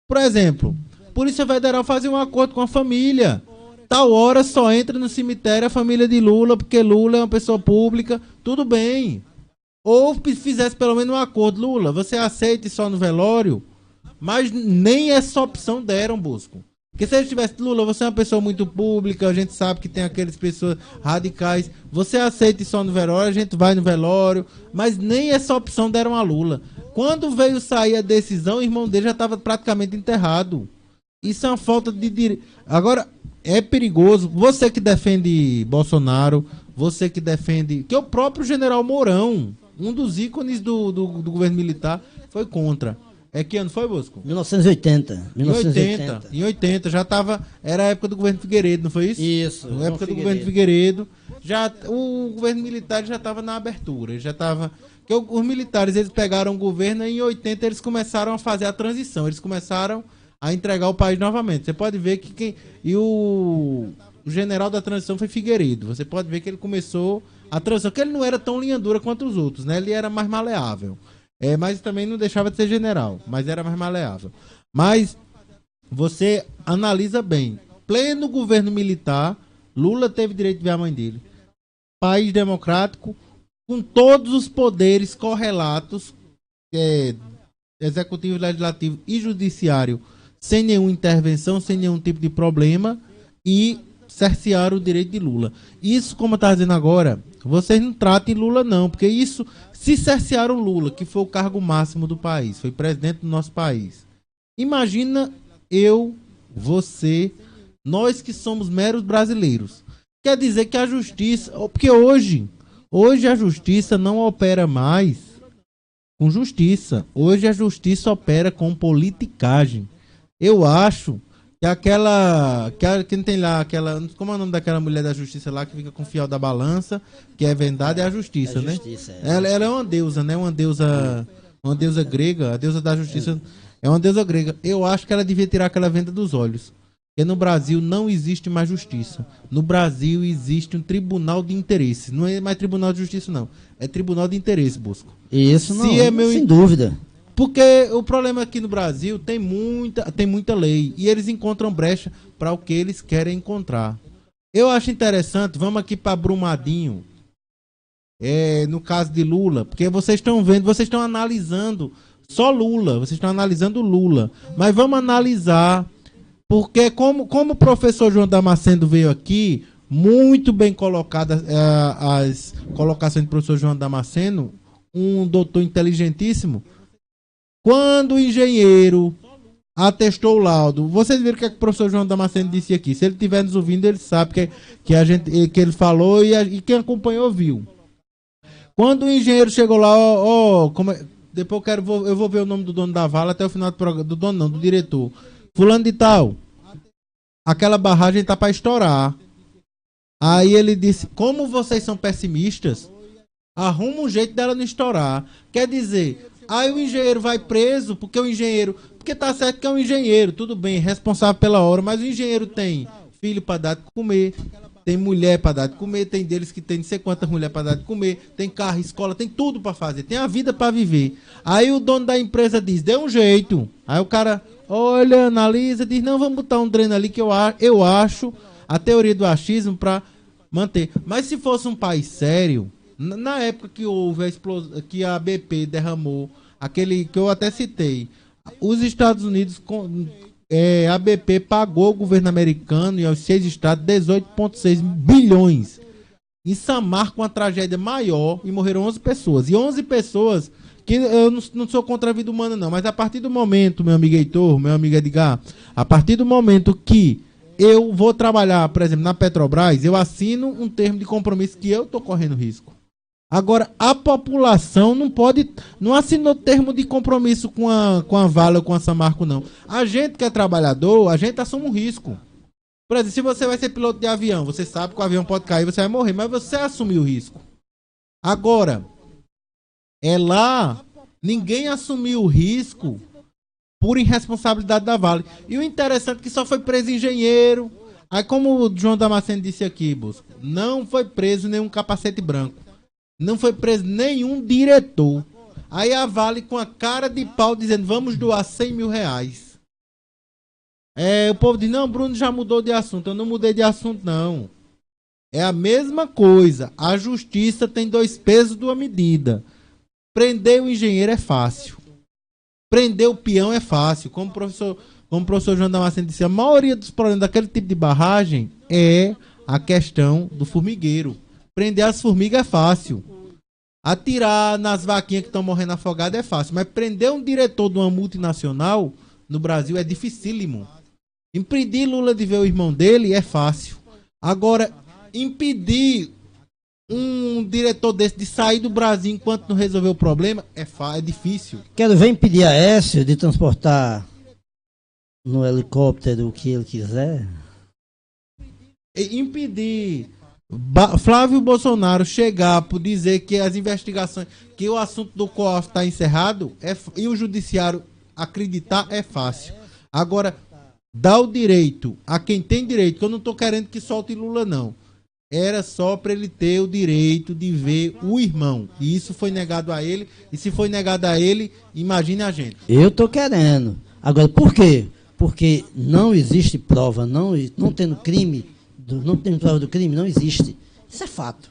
[SPEAKER 1] Por exemplo, a Polícia Federal fazia um acordo com a família. Tal hora só entra no cemitério a família de Lula, porque Lula é uma pessoa pública. Tudo bem. Ou fizesse pelo menos um acordo. Lula, você aceita só no velório? Mas nem essa opção deram, Bosco. Porque se eles tivessem, Lula, você é uma pessoa muito pública, a gente sabe que tem aquelas pessoas radicais, você aceita só no velório, a gente vai no velório, mas nem essa opção deram a Lula. Quando veio sair a decisão, o irmão dele já estava praticamente enterrado. Isso é uma falta de direito. Agora, é perigoso. Você que defende Bolsonaro, você que defende... Que o próprio general Mourão, um dos ícones do governo militar, foi contra. Que ano foi, Bosco?
[SPEAKER 2] 1980.
[SPEAKER 1] Em 80, já estava... Era a época do governo Figueiredo, não foi isso?
[SPEAKER 2] Isso.
[SPEAKER 1] Na época do governo Figueiredo, o governo militar já estava na abertura. Já estava... Porque os militares, eles pegaram o governo e em 80 eles começaram a fazer a transição. Eles começaram a entregar o país novamente. Você pode ver que o general da transição foi Figueiredo. Você pode ver que ele começou a transição, que ele não era tão linha dura quanto os outros, né? Ele era mais maleável. Mas também não deixava de ser general, mas era mais maleável. Mas você analisa bem. Pleno governo militar, Lula teve direito de ver a mãe dele. País democrático, com todos os poderes correlatos, executivo, legislativo e judiciário, sem nenhuma intervenção, sem nenhum tipo de problema, e cercearam o direito de Lula. Isso, como eu estava dizendo agora, vocês não tratem Lula não, porque isso, Se cercearam Lula, que foi o cargo máximo do país, foi presidente do nosso país. Imagina eu, você, nós que somos meros brasileiros. Quer dizer que a justiça... Porque hoje a justiça não opera mais com justiça. Hoje a justiça opera com politicagem. Eu acho que quem tem lá aquela, como é o nome daquela mulher da justiça lá que fica com o fiel da balança, que é verdade, é a justiça, né? Ela é uma deusa, né? Uma deusa grega, a deusa da justiça. É uma deusa grega. Eu acho que ela devia tirar aquela venda dos olhos. Porque no Brasil não existe mais justiça. No Brasil existe um tribunal de interesse. Não é mais tribunal de justiça, não. É tribunal de interesse, Bosco.
[SPEAKER 2] Isso não, sem dúvida.
[SPEAKER 1] Porque o problema aqui no Brasil tem muita lei. E eles encontram brecha para o que eles querem encontrar. Eu acho interessante, vamos aqui para Brumadinho. No caso de Lula. Porque vocês estão vendo, vocês estão analisando só Lula. Vocês estão analisando Lula. Mas vamos analisar... Porque como o professor João Damasceno veio aqui, muito bem colocadas as colocações do professor João Damasceno, um doutor inteligentíssimo, quando o engenheiro atestou o laudo, vocês viram o que o professor João Damasceno disse aqui, se ele estiver nos ouvindo, ele sabe que ele falou e quem acompanhou viu. Quando o engenheiro chegou lá, depois eu vou ver o nome do dono da vala até o final do programa, do dono não, do diretor. Fulano de tal, aquela barragem tá para estourar. Aí ele disse, como vocês são pessimistas, arruma um jeito dela não estourar. Quer dizer, aí o engenheiro vai preso, porque tá certo que é um engenheiro, tudo bem, responsável pela obra, mas o engenheiro tem filho para dar de comer, tem mulher para dar de comer, tem deles que tem não sei quantas mulheres para dar de comer, tem carro, escola, tem tudo para fazer, tem a vida para viver. Aí o dono da empresa diz, dê um jeito. Aí o cara... olha, analisa, diz, não, vamos botar um dreno ali que eu acho a teoria do achismo para manter. Mas se fosse um país sério, na época que houve a explosão, que a BP derramou, aquele que eu até citei, os Estados Unidos, a BP pagou ao governo americano e aos 6 estados 18,6 bilhões. Em Samar, com uma tragédia maior, e morreram 11 pessoas. E 11 pessoas... que eu não sou contra a vida humana não, mas a partir do momento, meu amigo Heitor, meu amigo Edgar, a partir do momento que eu vou trabalhar, por exemplo, na Petrobras, eu assino um termo de compromisso que eu estou correndo risco. Agora, a população não assinou termo de compromisso com a Vale ou com a Samarco, não. A gente que é trabalhador, a gente assume um risco. Por exemplo, se você vai ser piloto de avião, você sabe que o avião pode cair, você vai morrer, mas você assumiu o risco. Agora... lá, ninguém assumiu o risco por irresponsabilidade da Vale. E o interessante é que só foi preso engenheiro. Aí, como o João Damasceno disse aqui, Bosco, não foi preso nenhum capacete branco. Não foi preso nenhum diretor. Aí a Vale com a cara de pau dizendo, vamos doar 100 mil reais. O povo diz, não, Bruno já mudou de assunto. Eu não mudei de assunto, não. É a mesma coisa. A justiça tem 2 pesos de uma medida. Prender o engenheiro é fácil. Prender o peão é fácil. Como o professor João Damasceno disse, a maioria dos problemas daquele tipo de barragem é a questão do formigueiro. Prender as formigas é fácil. Atirar nas vaquinhas que estão morrendo afogadas é fácil. Mas prender um diretor de uma multinacional no Brasil é dificílimo. Impedir Lula de ver o irmão dele é fácil. Agora, impedir um diretor desse de sair do Brasil enquanto não resolver o problema é difícil.
[SPEAKER 2] Quero ver impedir a Aécio de transportar no helicóptero o que ele quiser.
[SPEAKER 1] Impedir Flávio Bolsonaro chegar por dizer que as investigações, que o assunto do COAF está encerrado e o judiciário acreditar é fácil. Agora, dar o direito a quem tem direito, que eu não estou querendo que solte Lula não. Era só para ele ter o direito de ver o irmão. E isso foi negado a ele. E se foi negado a ele, imagine a gente.
[SPEAKER 2] Eu tô querendo. Agora, por quê? Porque não existe prova. Não tendo crime, não tendo prova do crime, não existe. Isso é fato.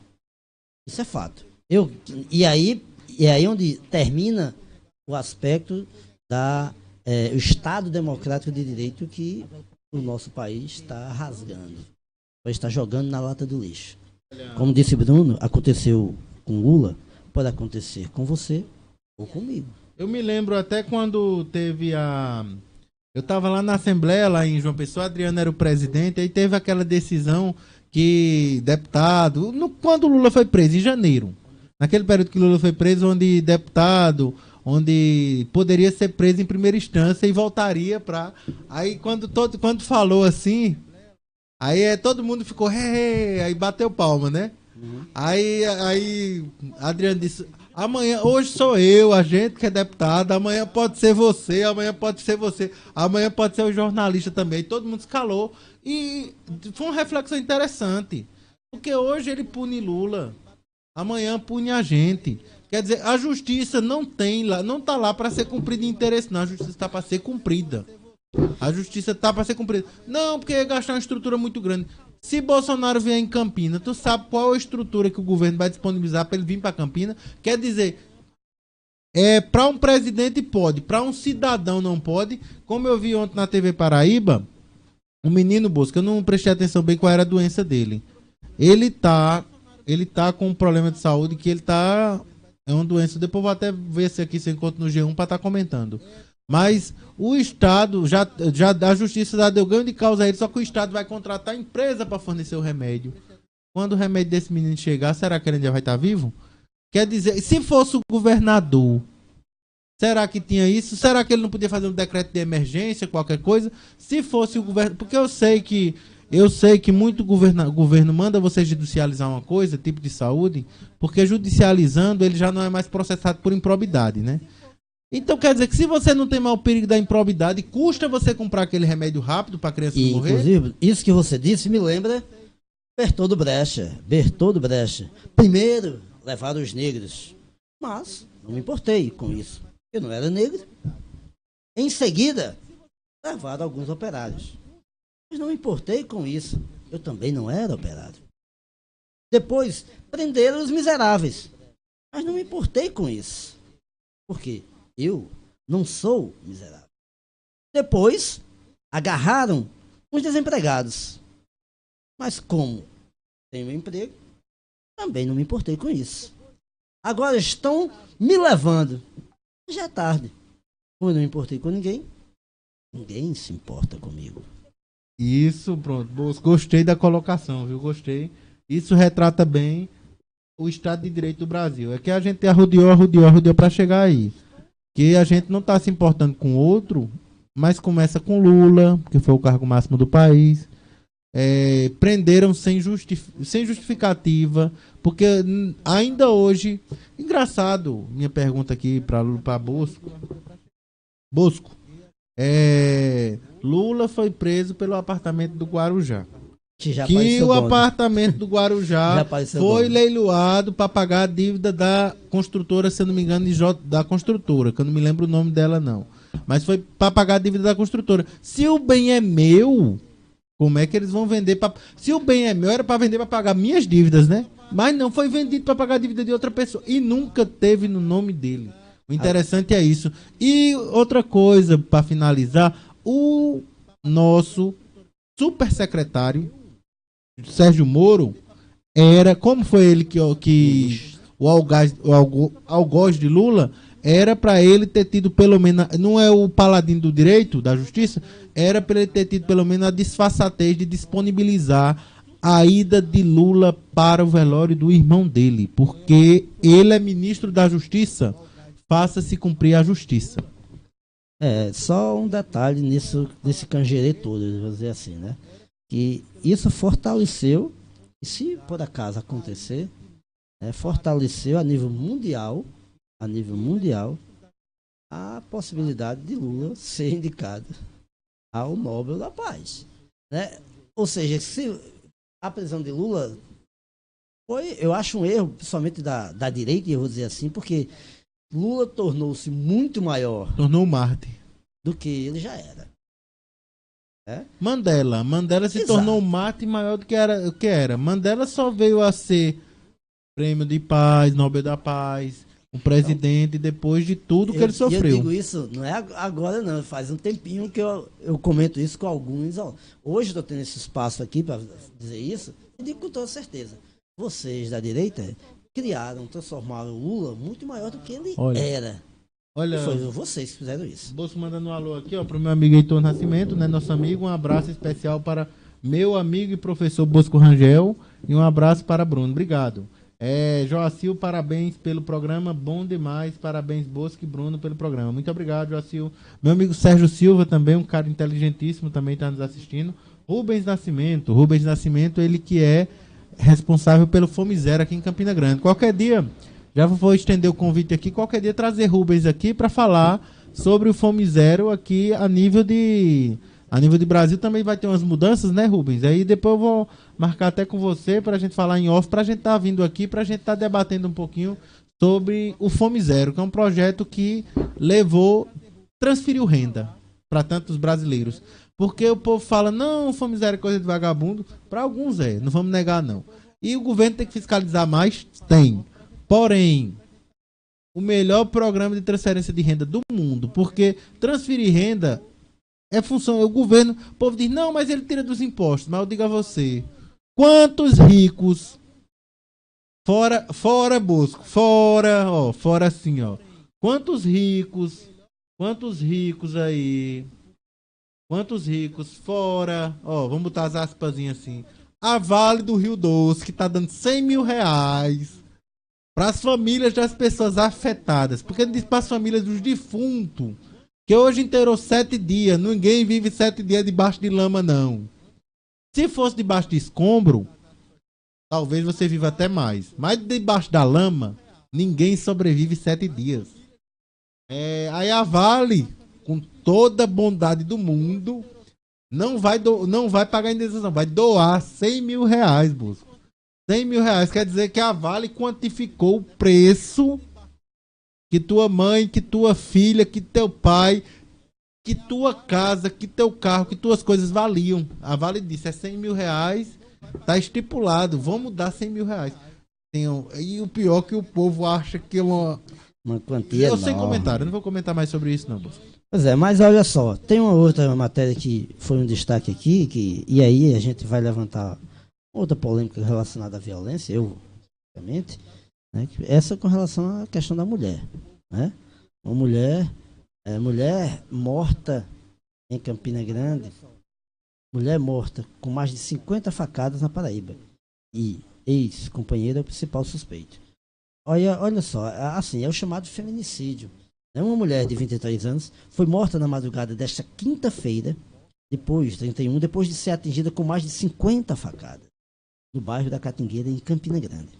[SPEAKER 2] Isso é fato. E aí onde termina o aspecto o Estado democrático de direito que o nosso país está rasgando. Está jogando na lata do lixo. Como disse Bruno, aconteceu com Lula, pode acontecer com você ou comigo.
[SPEAKER 1] Eu me lembro até quando teve a... Eu tava lá na Assembleia, lá em João Pessoa, Adriano era o presidente, aí teve aquela decisão que deputado... Quando o Lula foi preso, em janeiro, naquele período que Lula foi preso, onde deputado, onde poderia ser preso em primeira instância e voltaria pra... Aí quando falou assim, aí todo mundo ficou... Aí bateu palma, né? Aí Adriano disse... Amanhã, hoje sou eu, a gente que é deputado, amanhã pode ser você, amanhã pode ser você, amanhã pode ser o jornalista também. Todo mundo se calou. E foi uma reflexão interessante. Porque hoje ele pune Lula, amanhã pune a gente. Quer dizer, a justiça não está lá para ser cumprida em interesse, não. A justiça está para ser cumprida. A justiça está para ser cumprida. Não, porque ia gastar uma estrutura muito grande. Se Bolsonaro vier em Campina, tu sabe qual a estrutura que o governo vai disponibilizar para ele vir para Campina? Quer dizer, para um presidente pode, para um cidadão não pode. Como eu vi ontem na TV Paraíba, o menino Bosco, eu não prestei atenção bem qual era a doença dele. Ele tá com um problema de saúde que é uma doença. Depois vou até ver se aqui se eu encontro no G1 para estar comentando. Mas o Estado, já a Justiça já deu ganho de causa a ele, só que o Estado vai contratar a empresa para fornecer o remédio. Quando o remédio desse menino chegar, será que ele ainda vai estar vivo? Quer dizer, se fosse o governador, será que tinha isso? Será que ele não podia fazer um decreto de emergência, qualquer coisa? Se fosse o governo... Porque eu sei que muito governo manda você judicializar uma coisa, tipo de saúde, porque judicializando ele já não é mais processado por improbidade, né? Então quer dizer que se você não tem mais o perigo da improbidade, custa você comprar aquele remédio rápido para a criança não morrer?
[SPEAKER 2] Inclusive, isso que você disse me lembra Bertoldo Brecht. Primeiro levaram os negros, mas não me importei com isso. Eu não era negro. Em seguida, levaram alguns operários. Mas não me importei com isso. Eu também não era operário. Depois, prenderam os miseráveis. Mas não me importei com isso. Por quê? Eu não sou miserável. Depois, agarraram os desempregados. Mas como tenho emprego, também não me importei com isso. Agora estão me levando. Já é tarde. Como eu não me importei com ninguém, ninguém se importa comigo.
[SPEAKER 1] Isso, pronto. Gostei da colocação, viu? Gostei. Isso retrata bem o Estado de Direito do Brasil. É que a gente arrodeou para chegar aí. Que a gente não está se importando com outro, mas começa com Lula, que foi o cargo máximo do país. Prenderam sem justificativa, porque ainda hoje... Engraçado, minha pergunta aqui para Bosco. Lula foi preso pelo apartamento do Guarujá. Que o apartamento do Guarujá foi leiloado para pagar a dívida da construtora, se eu não me engano, da construtora, que eu não me lembro o nome dela não. Mas foi para pagar a dívida da construtora. Se o bem é meu, como é que eles vão vender? Se o bem é meu, era para vender para pagar minhas dívidas, né? Mas não, foi vendido para pagar a dívida de outra pessoa. E nunca teve no nome dele. O interessante é isso. E outra coisa, para finalizar, o nosso super secretário Sérgio Moro como foi ele que o algoz de Lula, era para ele ter tido pelo menos, não é o paladino do direito, da justiça, era para ele ter tido pelo menos a disfarçatez de disponibilizar a ida de Lula para o velório do irmão dele, porque ele é ministro da Justiça, faça-se cumprir a justiça.
[SPEAKER 2] Só um detalhe nesse canjerê todo, vou dizer assim, né? Que isso fortaleceu, e se por acaso acontecer, fortaleceu a nível mundial, a possibilidade de Lula ser indicado ao Nobel da Paz, né? Ou seja, se a prisão de Lula foi, eu acho um erro, principalmente da direita, eu vou dizer assim, porque Lula tornou-se muito maior.
[SPEAKER 1] Tornou Marte.
[SPEAKER 2] Do que ele já era.
[SPEAKER 1] Mandela se tornou um Marte maior do que era. Mandela só veio a ser prêmio de paz, Nobel da Paz, o presidente, depois de tudo que ele sofreu.
[SPEAKER 2] Eu digo isso, não é agora não, faz um tempinho que eu comento isso com alguns. Hoje estou tendo esse espaço aqui para dizer isso, e digo com toda certeza. Vocês da direita transformaram o Lula muito maior do que ele
[SPEAKER 1] Olha,
[SPEAKER 2] era.
[SPEAKER 1] Olha,
[SPEAKER 2] E foi vocês que fizeram isso.
[SPEAKER 1] Bosco mandando um alô aqui, ó, pro meu amigo Heitor Nascimento, né, nosso amigo. Um abraço especial para meu amigo e professor Bosco Rangel e um abraço para Bruno. Obrigado. Joacil, parabéns pelo programa, bom demais. Parabéns, Bosco e Bruno, pelo programa. Muito obrigado, Joacil. Meu amigo Sérgio Silva também, um cara inteligentíssimo, também está nos assistindo. Rubens Nascimento, ele que é responsável pelo Fome Zero aqui em Campina Grande. Qualquer dia, já vou estender o convite aqui, qualquer dia trazer Rubens aqui para falar sobre o Fome Zero aqui a nível de Brasil. Também vai ter umas mudanças, né, Rubens? Aí depois eu vou marcar até com você para a gente falar em off, para a gente estar vindo aqui, para a gente estar debatendo um pouquinho sobre o Fome Zero, que é um projeto que transferiu renda para tantos brasileiros. Porque o povo fala, não, Fome Zero é coisa de vagabundo. Para alguns não vamos negar não. E o governo tem que fiscalizar mais? Tem. Porém, o melhor programa de transferência de renda do mundo, porque transferir renda é função, o governo, o povo diz, não, mas ele tira dos impostos. Mas eu digo a você, quantos ricos, fora Bosco, fora assim, ó, quantos ricos aí, quantos ricos, fora, ó, vamos botar as aspasinhas assim, a Vale do Rio Doce, que tá dando 100 mil reais para as famílias das pessoas afetadas, porque ele diz para as famílias dos defuntos, que hoje inteirou 7 dias, ninguém vive 7 dias debaixo de lama não. Se fosse debaixo de escombro, talvez você viva até mais, mas debaixo da lama, ninguém sobrevive 7 dias. Aí a Vale, com toda a bondade do mundo, não vai pagar indenização, vai doar 100 mil reais, Bosco. 100 mil reais quer dizer que a Vale quantificou o preço que tua mãe, que tua filha, que teu pai, que tua casa, que teu carro, que tuas coisas valiam. A Vale disse, é 100 mil reais, tá estipulado, vamos dar 100 mil reais. E o pior é que o povo acha que é uma
[SPEAKER 2] quantia
[SPEAKER 1] enorme. Sem comentário, eu não vou comentar mais sobre isso não, Bosco.
[SPEAKER 2] Pois é, mas olha só, tem uma outra matéria que foi um destaque aqui, e aí a gente vai levantar outra polêmica relacionada à violência, obviamente, né, essa com relação à questão da mulher, né? Uma mulher morta em Campina Grande, mulher morta com mais de 50 facadas na Paraíba, e ex-companheiro é o principal suspeito. Olha só, assim, é o chamado feminicídio. Uma mulher de 23 anos foi morta na madrugada desta quinta-feira, depois de ser atingida com mais de 50 facadas, no bairro da Catingueira, em Campina Grande,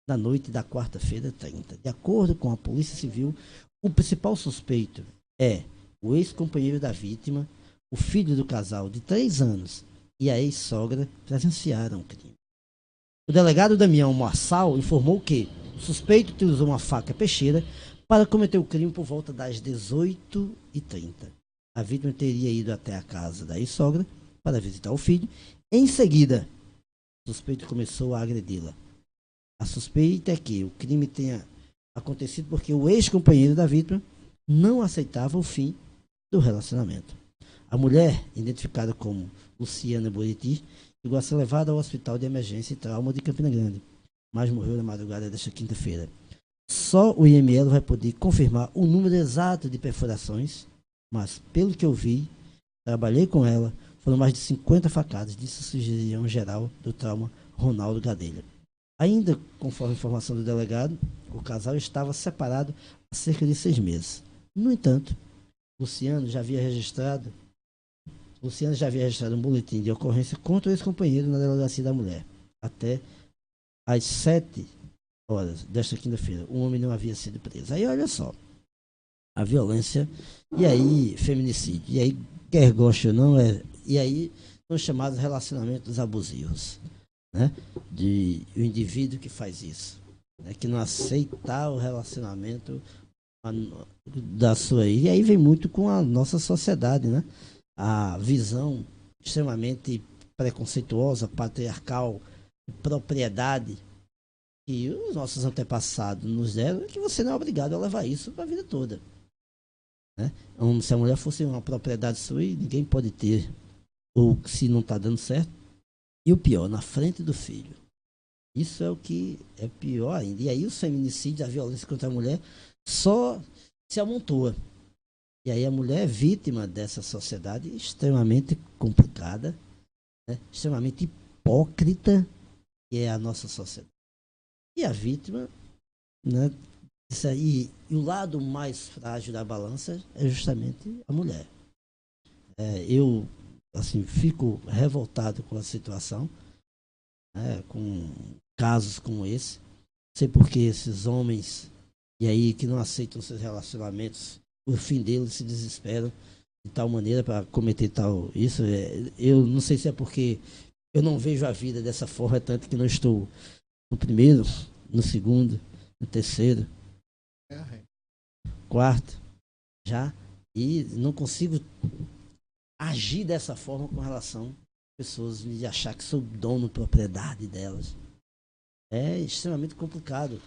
[SPEAKER 2] na noite da quarta-feira 30. De acordo com a Polícia Civil, o principal suspeito é o ex-companheiro da vítima, o filho do casal de 3 anos e a ex-sogra presenciaram o crime. O delegado Damião Marçal informou que o suspeito utilizou uma faca peixeira para cometer o crime por volta das 18h30. A vítima teria ido até a casa da ex-sogra para visitar o filho. Em seguida, o suspeito começou a agredi-la. A suspeita é que o crime tenha acontecido porque o ex-companheiro da vítima não aceitava o fim do relacionamento. A mulher, identificada como Luciana Buriti, chegou a ser levada ao Hospital de Emergência e Trauma de Campina Grande, mas morreu na madrugada desta quinta-feira. Só o IML vai poder confirmar o número exato de perfurações, mas pelo que eu vi, trabalhei com ela, foram mais de 50 facadas, disse o cirurgião geral do trauma, Ronaldo Gadelha. Ainda conforme a informação do delegado, o casal estava separado há cerca de 6 meses. No entanto, Luciano já havia registrado um boletim de ocorrência contra o ex-companheiro na delegacia da mulher. Até às 7 horas desta quinta-feira, o homem não havia sido preso. Aí olha só, a violência, e aí feminicídio, e aí quer goste ou não, e aí são chamados relacionamentos abusivos, né? De o indivíduo que faz isso, né? Que não aceita o relacionamento da sua, e aí vem muito com a nossa sociedade, né? A visão extremamente preconceituosa, patriarcal, propriedade que os nossos antepassados nos deram, é que você não é obrigado a levar isso para a vida toda, né? Se a mulher fosse uma propriedade sua, ninguém pode ter, ou se não está dando certo, e o pior, na frente do filho. Isso é o que é pior ainda. E aí o feminicídio, a violência contra a mulher, só se amontoa. E aí a mulher é vítima dessa sociedade extremamente complicada, né? Extremamente hipócrita, que é a nossa sociedade. E a vítima, né? Isso aí, e o lado mais frágil da balança é justamente a mulher. Eu, assim, fico revoltado com a situação, né? Com casos como esse. Não sei por que esses homens, e aí, que não aceitam seus relacionamentos, o fim deles se desesperam de tal maneira para cometer tal isso. Eu não sei se é porque eu não vejo a vida dessa forma, tanto que não estou no primeiro, no segundo, no terceiro, quarto, já, e não consigo agir dessa forma com relação a pessoas de achar que sou dono, propriedade delas. É extremamente complicado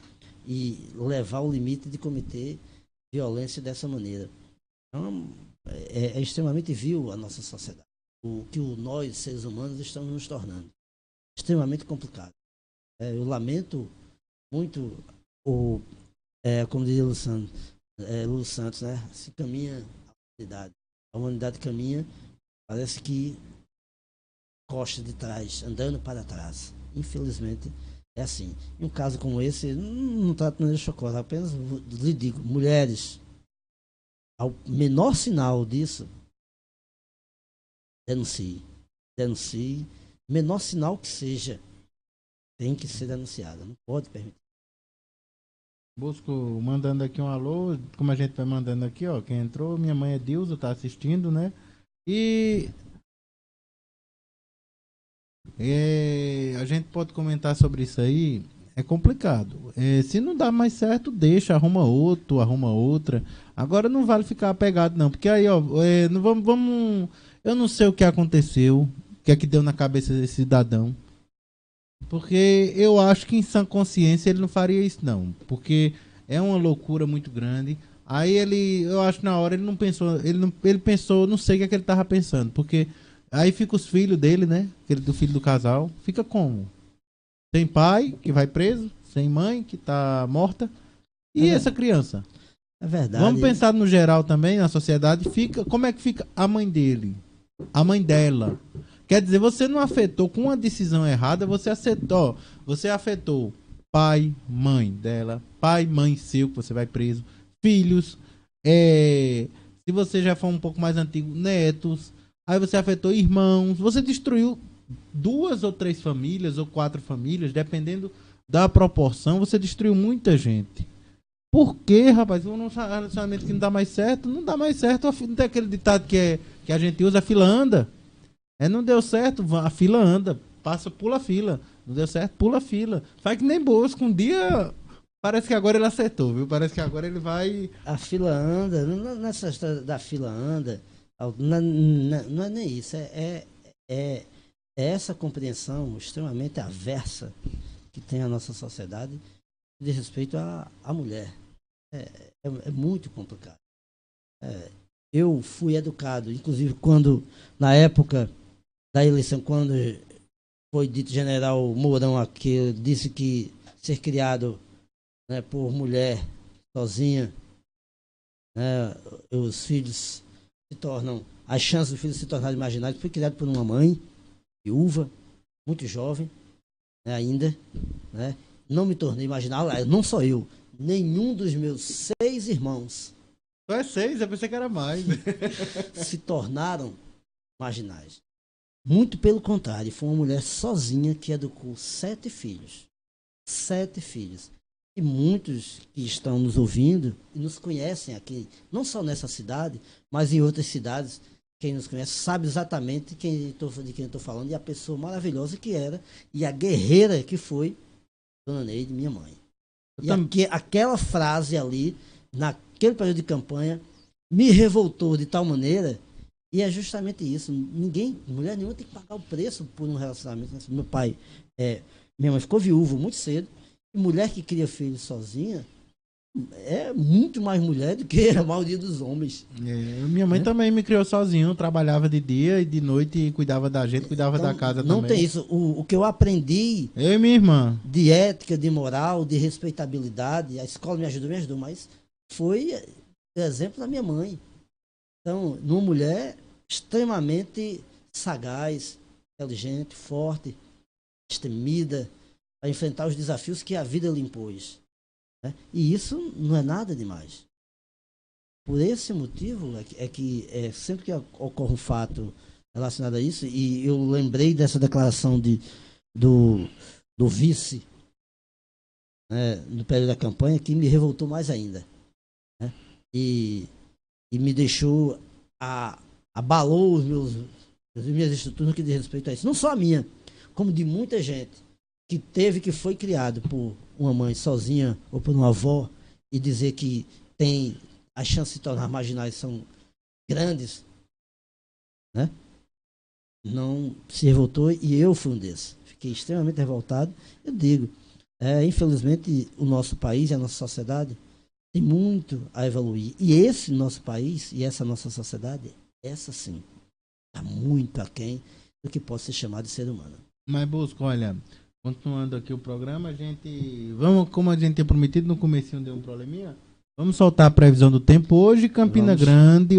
[SPEAKER 2] e levar ao limite de cometer violência dessa maneira. Então, é extremamente vil a nossa sociedade. O que nós, seres humanos, estamos nos tornando. Extremamente complicado. Eu lamento muito, como dizia Lulu Santos, né? Se caminha a humanidade. A humanidade caminha, parece que costa de trás, andando para trás. Infelizmente, é assim. Em um caso como esse, não trato de chocolate, apenas lhe digo, mulheres, ao menor sinal disso, denuncie. Denuncie. Menor sinal que seja, tem que ser denunciada. Não pode permitir.
[SPEAKER 1] Busco mandando aqui um alô, como a gente vai mandando aqui, ó, quem entrou, minha mãe é Dilza, tá assistindo, né? E a gente pode comentar sobre isso aí, é complicado. Se não dá mais certo, deixa, arruma outro, arruma outra. Agora não vale ficar apegado não, porque aí, ó, não vamos, eu não sei o que aconteceu, o que é que deu na cabeça desse cidadão. Porque eu acho que em sã consciência ele não faria isso não, porque é uma loucura muito grande. Aí eu acho que na hora ele não pensou, ele pensou, não sei o que é que ele tava pensando, porque aí fica os filhos dele, né? Aquele do filho do casal, fica como? Sem pai, que vai preso, sem mãe, que tá morta. E essa criança?
[SPEAKER 2] É verdade.
[SPEAKER 1] Vamos pensar no geral também, na sociedade, como é que fica a mãe dele? A mãe dela? Quer dizer, você não afetou com uma decisão errada, você afetou pai, mãe dela, pai, mãe seu, que você vai preso, filhos, se você já for um pouco mais antigo, netos, aí você afetou irmãos, você destruiu 2 ou 3 famílias, ou 4 famílias, dependendo da proporção, você destruiu muita gente. Por quê, rapaz? Um relacionamento que não dá mais certo, não dá mais certo. Não tem aquele ditado que a gente usa, a fila anda. Não deu certo, a fila anda. Pula a fila. Não deu certo, pula a fila. Faz que nem Bosco. Um dia, parece que agora ele acertou, viu? Parece que agora ele vai...
[SPEAKER 2] A fila anda, nessa história da fila anda, não é nem isso. É essa compreensão extremamente aversa que tem a nossa sociedade de respeito à mulher. É muito complicado. Eu fui educado, inclusive quando, na época da eleição, quando foi dito general Mourão aqui, disse que ser criado, né, por mulher sozinha, né, os filhos se tornam, as chances dos filhos se tornarem marginais. Fui criado por uma mãe viúva, muito jovem, né, ainda, né, não me tornei marginal, não só eu, nenhum dos meus 6 irmãos.
[SPEAKER 1] Só é 6, eu pensei que era mais.
[SPEAKER 2] Se tornaram marginais. Muito pelo contrário, foi uma mulher sozinha que educou 7 filhos. 7 filhos. E muitos que estão nos ouvindo e nos conhecem aqui, não só nessa cidade, mas em outras cidades, quem nos conhece sabe exatamente de quem eu estou falando, e a pessoa maravilhosa que era, e a guerreira que foi Dona Neide, minha mãe. E aquela frase ali, naquele período de campanha, me revoltou de tal maneira, e é justamente isso. Mulher nenhuma tem que pagar o preço por um relacionamento. Meu pai, minha mãe ficou viúva muito cedo, e mulher que cria filho sozinha, é muito mais mulher do que a maioria dos homens.
[SPEAKER 1] Minha mãe também me criou sozinho, trabalhava de dia e de noite cuidava da gente, cuidava
[SPEAKER 2] Então,
[SPEAKER 1] da casa
[SPEAKER 2] não
[SPEAKER 1] também.
[SPEAKER 2] tem isso. O que eu aprendi
[SPEAKER 1] Eu e minha irmã.
[SPEAKER 2] de ética, de moral, de respeitabilidade, a escola me ajudou, mas foi exemplo da minha mãe. Então, numa mulher extremamente sagaz, inteligente, forte, destemida, para enfrentar os desafios que a vida lhe impôs. Né? E isso não é nada demais. Por esse motivo sempre que ocorre um fato relacionado a isso, e eu lembrei dessa declaração do, do vice, né, no período da campanha, que me revoltou mais ainda. Né? E me deixou, abalou as minhas estruturas no que diz respeito a isso. Não só a minha, como de muita gente que foi criado por uma mãe sozinha ou por uma avó e dizer que tem as chances de se tornar marginais são grandes, né? Não se revoltou e eu fui um desses. Fiquei extremamente revoltado. Eu digo, infelizmente o nosso país e a nossa sociedade tem muito a evoluir. E esse nosso país e essa nossa sociedade, essa sim, está muito aquém do que pode ser chamado de ser humano.
[SPEAKER 1] Mas, Bosco, olha, continuando aqui o programa, a gente. Vamos, como a gente tinha prometido no comecinho, deu um probleminha. Vamos soltar a previsão do tempo. Hoje Campina Grande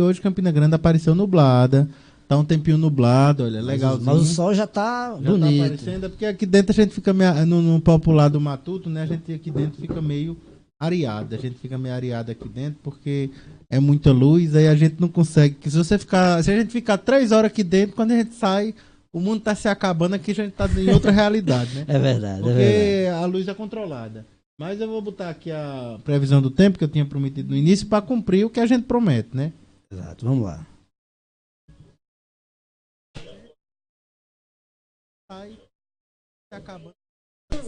[SPEAKER 1] apareceu nublada. Tá um tempinho nublado, olha, legalzinho.
[SPEAKER 2] Mas o sol já tá bonito.
[SPEAKER 1] Tá aparecendo, porque aqui dentro a gente fica meio, no popular do Matuto, né? A gente aqui dentro fica meio areado. A gente fica meio areado aqui dentro porque é muita luz, aí a gente não consegue. Se a gente ficar 3 horas aqui dentro, quando a gente sai, o mundo tá se acabando, aqui a gente tá em outra realidade, né?
[SPEAKER 2] É verdade,
[SPEAKER 1] porque a luz é controlada. Mas eu vou botar aqui a previsão do tempo que eu tinha prometido no início para cumprir o que a gente promete, né?
[SPEAKER 2] Exato, vamos lá.
[SPEAKER 1] Acabando.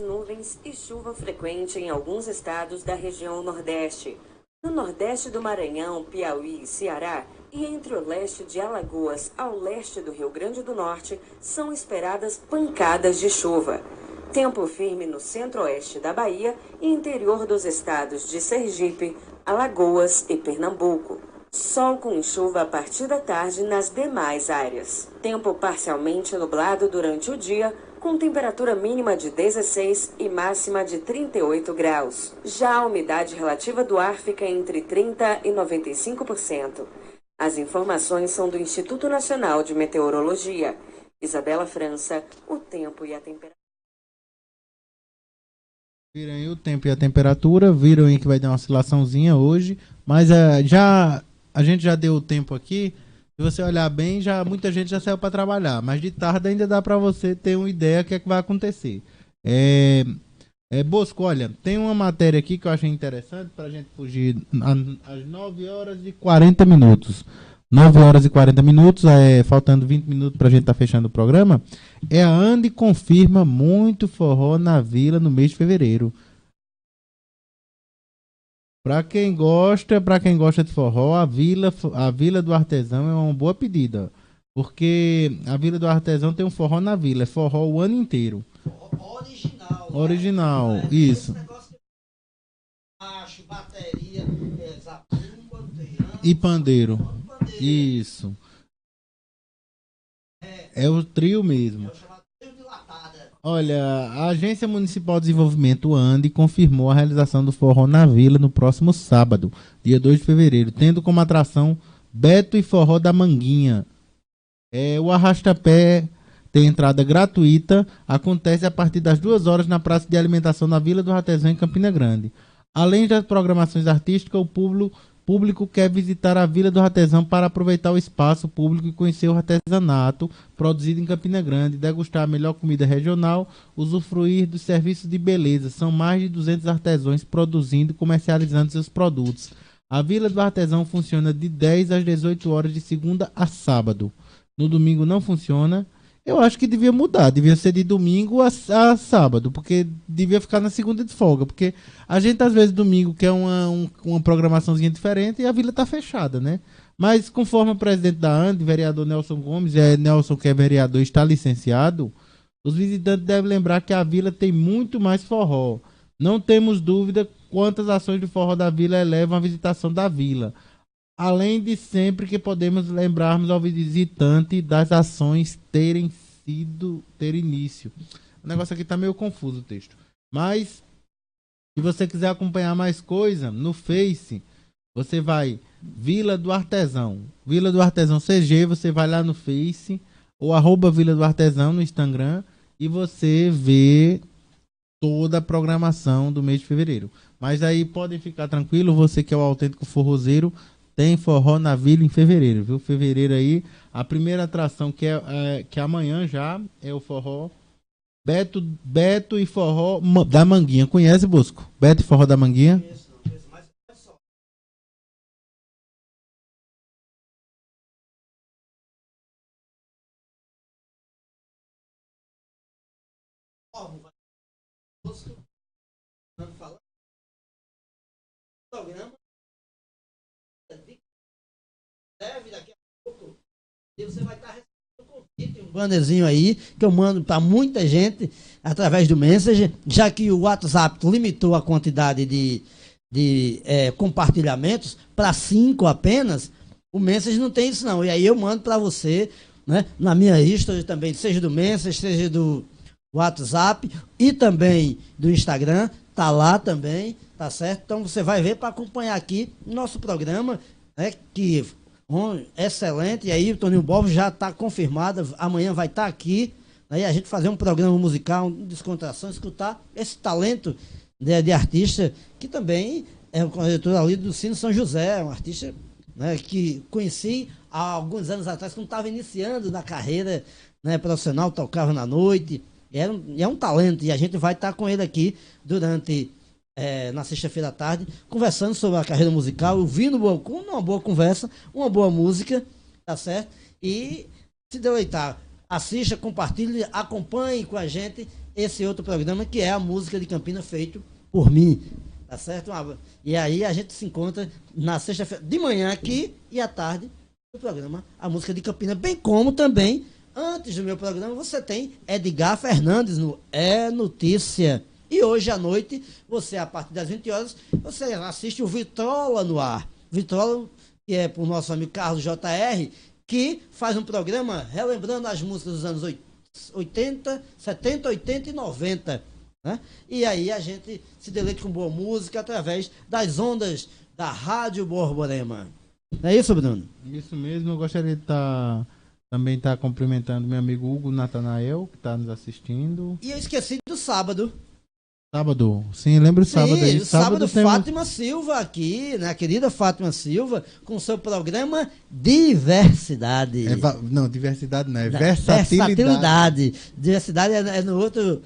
[SPEAKER 3] Nuvens e chuva frequente em alguns estados da região Nordeste. No Nordeste do Maranhão, Piauí e Ceará, e entre o leste de Alagoas ao leste do Rio Grande do Norte, são esperadas pancadas de chuva. Tempo firme no centro-oeste da Bahia e interior dos estados de Sergipe, Alagoas e Pernambuco. Sol com chuva a partir da tarde nas demais áreas. Tempo parcialmente nublado durante o dia, com temperatura mínima de 16 e máxima de 38 graus. Já a umidade relativa do ar fica entre 30% e 95%. As informações são do Instituto Nacional de Meteorologia. Isabela França, o tempo e a temperatura.
[SPEAKER 1] Viram aí o tempo e a temperatura, viram aí que vai dar uma oscilaçãozinha hoje, mas a gente já deu o tempo aqui. Se você olhar bem, muita gente já saiu para trabalhar, mas de tarde ainda dá para você ter uma ideia do que é que vai acontecer. Bosco, olha, tem uma matéria aqui que eu achei interessante para a gente fugir às 9 horas e 40 minutos. 9 horas e 40 minutos, faltando 20 minutos para a gente estar fechando o programa. A Andy confirma muito forró na Vila no mês de fevereiro. Para quem gosta de forró, a Vila do Artesão é uma boa pedida. Porque a Vila do Artesão tem um forró na vila, é forró o ano inteiro. Original, né? Isso. Esse negócio de baixo, bateria, e pandeiro. Isso. É o trio mesmo. Olha, a Agência Municipal de Desenvolvimento, ANDE, confirmou a realização do Forró na Vila no próximo sábado, dia 2 de fevereiro, tendo como atração Beto e Forró da Manguinha. O arrastapé tem entrada gratuita, acontece a partir das 2 horas na Praça de Alimentação na Vila do Artesão, em Campina Grande. Além das programações artísticas, o público quer visitar a Vila do Artesão para aproveitar o espaço público e conhecer o artesanato produzido em Campina Grande, degustar a melhor comida regional, usufruir dos serviços de beleza. São mais de 200 artesãos produzindo e comercializando seus produtos. A Vila do Artesão funciona de 10 às 18 horas de segunda a sábado. No domingo não funciona. Eu acho que devia mudar, devia ser de domingo a sábado, porque devia ficar na segunda de folga, porque a gente às vezes domingo quer uma programaçãozinha diferente e a vila tá fechada, né? Mas conforme o presidente da ANDE, vereador Nelson Gomes, Nelson que é vereador está licenciado, os visitantes devem lembrar que a vila tem muito mais forró. Não temos dúvida quantas ações do Forró da Vila elevam a visitação da vila. Além de sempre que podemos lembrarmos ao visitante das ações ter início. O negócio aqui tá meio confuso o texto. Mas, se você quiser acompanhar mais coisa, no Face, você vai Vila do Artesão. Vila do Artesão CG, você vai lá no Face, ou @Vila do Artesão no Instagram, e você vê toda a programação do mês de fevereiro. Mas aí podem ficar tranquilo, você que é o autêntico forrozeiro, tem forró na vila em fevereiro, viu? Fevereiro aí, a primeira atração que amanhã já é o forró Beto e Forró da Manguinha. Conhece, Bosco? Beto e Forró da Manguinha?
[SPEAKER 2] Mas é só. Programa deve daqui a pouco e você vai estar recebendo um convite, um bannerzinho aí que eu mando para muita gente através do Messenger, já que o WhatsApp limitou a quantidade de compartilhamentos para 5 apenas. O Messenger não tem isso não, e aí eu mando para você, né, na minha history também, seja do Messenger, seja do WhatsApp e também do Instagram, tá lá também, tá certo? Então você vai ver para acompanhar aqui nosso programa, né, que excelente, e aí o Toninho Bob já está confirmado, amanhã vai estar aqui, aí a gente fazer um programa musical, uma descontração, escutar esse talento de artista, que também é um compositor ali do Cine São José, um artista, né, que conheci há alguns anos atrás, quando estava iniciando na carreira, né, profissional, tocava na noite, é um talento, e a gente vai estar com ele aqui durante na sexta-feira à tarde, conversando sobre a carreira musical, ouvindo uma boa conversa, uma boa música, tá certo? E se deleitar, assista, compartilhe, acompanhe com a gente esse outro programa que é a Música de Campina, feito por mim, tá certo? E aí a gente se encontra na sexta-feira de manhã aqui e à tarde no programa A Música de Campina, bem como também, antes do meu programa, você tem Edgar Fernandes no É Notícia. E hoje à noite, você, a partir das 20 horas, você assiste o Vitrola no ar. Vitrola, que é para o nosso amigo Carlos JR, que faz um programa relembrando as músicas dos anos 80, 70, 80 e 90. Né? E aí a gente se deleita com boa música através das ondas da Rádio Borborema. Não é isso, Bruno?
[SPEAKER 1] Isso mesmo, eu gostaria de também estar cumprimentando meu amigo Hugo Natanael, que está nos assistindo.
[SPEAKER 2] E eu esqueci do sábado.
[SPEAKER 1] Sábado, sim, lembra o sábado aí.
[SPEAKER 2] Sábado Fátima Silva aqui, né? A querida Fátima Silva, com seu programa Diversidade.
[SPEAKER 1] Não, diversidade não, é versatilidade.
[SPEAKER 2] Diversidade é no outro,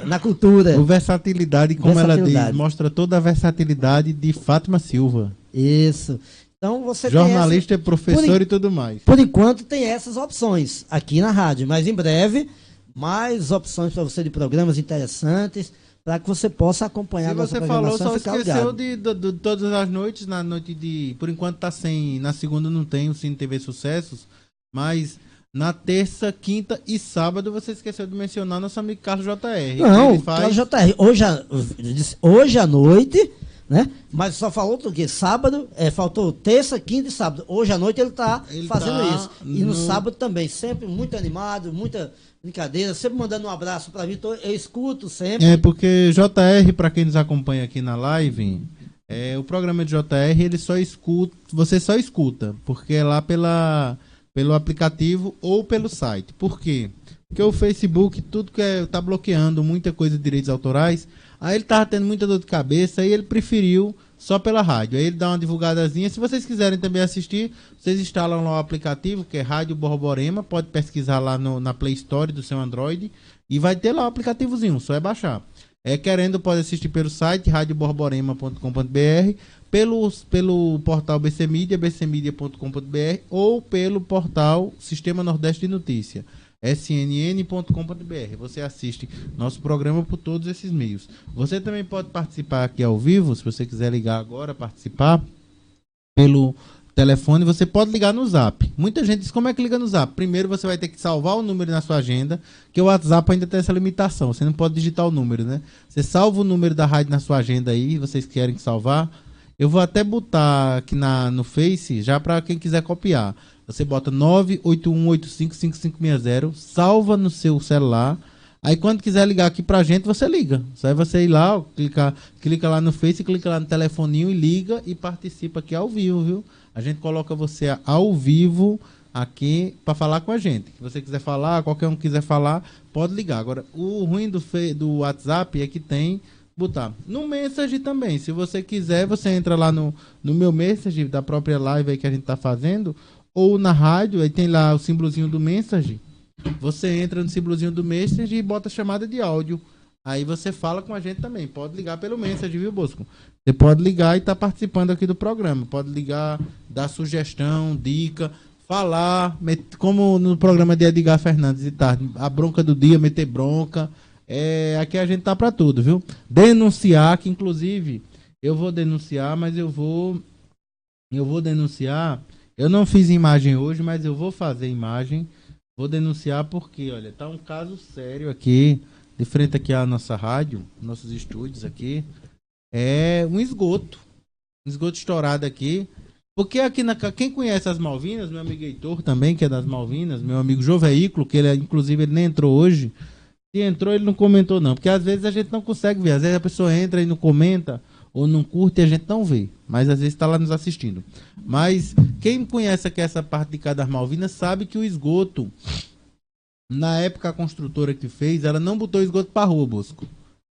[SPEAKER 2] na cultura.
[SPEAKER 1] O versatilidade, como ela diz, mostra toda a versatilidade de Fátima Silva.
[SPEAKER 2] Isso. Então você
[SPEAKER 1] jornalista, professor e tudo mais.
[SPEAKER 2] Por enquanto tem essas opções aqui na rádio, mas em breve mais opções para você de programas interessantes, para que você possa acompanhar a nossa programação.
[SPEAKER 1] Se você falou, só esqueceu de todas as noites, na noite de... Por enquanto tá sem... Na segunda não tem o Cine TV Sucessos, mas na terça, quinta e sábado você esqueceu de mencionar nosso amigo Carlos JR.
[SPEAKER 2] Não, Carlos JR, hoje à noite, né? Mas só falou o quê? Sábado, faltou terça, quinta e sábado. Hoje à noite ele tá fazendo isso. E no sábado também, sempre muito animado, muita brincadeira, sempre mandando um abraço para mim, eu escuto sempre.
[SPEAKER 1] É, porque JR, para quem nos acompanha aqui na live, o programa de JR, ele só escuta, você só escuta, porque é lá pelo aplicativo ou pelo site. Por quê? Porque o Facebook, tudo que tá bloqueando muita coisa de direitos autorais, aí ele tava tendo muita dor de cabeça, aí ele preferiu só pela rádio. Aí ele dá uma divulgadazinha. Se vocês quiserem também assistir, vocês instalam lá o aplicativo, que é Rádio Borborema. Pode pesquisar lá na Play Store do seu Android. E vai ter lá o aplicativozinho, só é baixar. Querendo, pode assistir pelo site radioborborema.com.br, pelo portal BC Media, bcmedia.com.br, ou pelo portal Sistema Nordeste de Notícia, snn.com.br. Você assiste nosso programa por todos esses meios. Você também pode participar aqui ao vivo, se você quiser ligar agora, participar pelo telefone, você pode ligar no Zap. Muita gente diz, como é que liga no Zap? Primeiro você vai ter que salvar o número na sua agenda, que o WhatsApp ainda tem essa limitação, você não pode digitar o número, né? Você salva o número da rádio na sua agenda aí, vocês querem salvar. Eu vou até botar aqui no Face, já para quem quiser copiar. Você bota 981855560, salva no seu celular. Aí quando quiser ligar aqui pra gente, você liga. Só é você ir lá, ó, clica lá no Face, clica lá no telefoninho e liga e participa aqui ao vivo, viu? A gente coloca você ao vivo aqui para falar com a gente. Se você quiser falar, qualquer um quiser falar, pode ligar. Agora, o ruim do WhatsApp é que tem botar no Message também. Se você quiser, você entra lá no meu Message da própria live aí que a gente tá fazendo, ou na rádio, aí tem lá o símbolozinho do Message. Você entra no símbolozinho do Message e bota chamada de áudio. Aí você fala com a gente também. Pode ligar pelo Message, viu, Bosco? Você pode ligar e tá participando aqui do programa. Pode ligar, dar sugestão, dica, falar, como no programa de Edgar Fernandes de tarde, a bronca do dia, meter bronca. Aqui a gente tá pra tudo, viu? Denunciar, que inclusive eu vou denunciar, mas eu vou denunciar. Eu não fiz imagem hoje, mas eu vou fazer imagem. Vou denunciar porque, olha, tá um caso sério aqui, de frente aqui à nossa rádio, nossos estúdios aqui. É um esgoto estourado aqui. Porque aqui, quem conhece as Malvinas, meu amigo Heitor também, que é das Malvinas, meu amigo Joveículo, que inclusive ele nem entrou hoje. Se entrou, ele não comentou não, porque às vezes a gente não consegue ver. Às vezes a pessoa entra e não comenta, ou não curte e a gente não vê. Mas às vezes está lá nos assistindo. Mas quem conhece aqui essa parte de cada Malvinas sabe que o esgoto, na época a construtora que fez, ela não botou esgoto para rua, Bosco.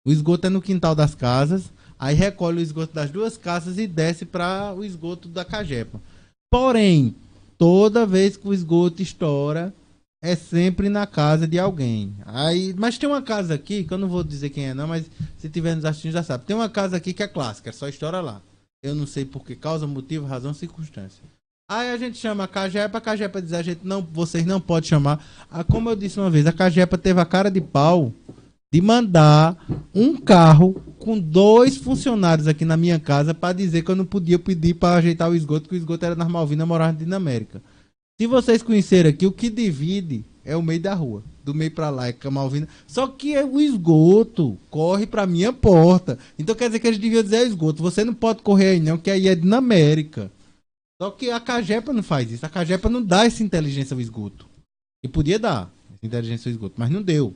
[SPEAKER 1] O esgoto é no quintal das casas, aí recolhe o esgoto das duas casas e desce para o esgoto da Cagepa. Porém, toda vez que o esgoto estoura, é sempre na casa de alguém. Mas tem uma casa aqui, que eu não vou dizer quem é não, mas se tiver nos assistindo já sabe. Tem uma casa aqui que é clássica, só estoura lá. Eu não sei por que causa, motivo, razão, circunstância. Aí a gente chama a Cagepa diz, vocês não podem chamar. Como eu disse uma vez, a Cagepa teve a cara de pau de mandar um carro com 2 funcionários aqui na minha casa para dizer que eu não podia pedir para ajeitar o esgoto, que o esgoto era nas Malvinas, morava na Dinamérica. Se vocês conhecerem aqui, o que divide é o meio da rua. Do meio pra lá é Malvina. Só que o esgoto corre pra minha porta. Então quer dizer que eles deviam dizer esgoto. Você não pode correr aí não, que aí é Dinamérica. Só que a Cagepa não faz isso. A Cagepa não dá essa inteligência ao esgoto. E podia dar essa inteligência ao esgoto, mas não deu.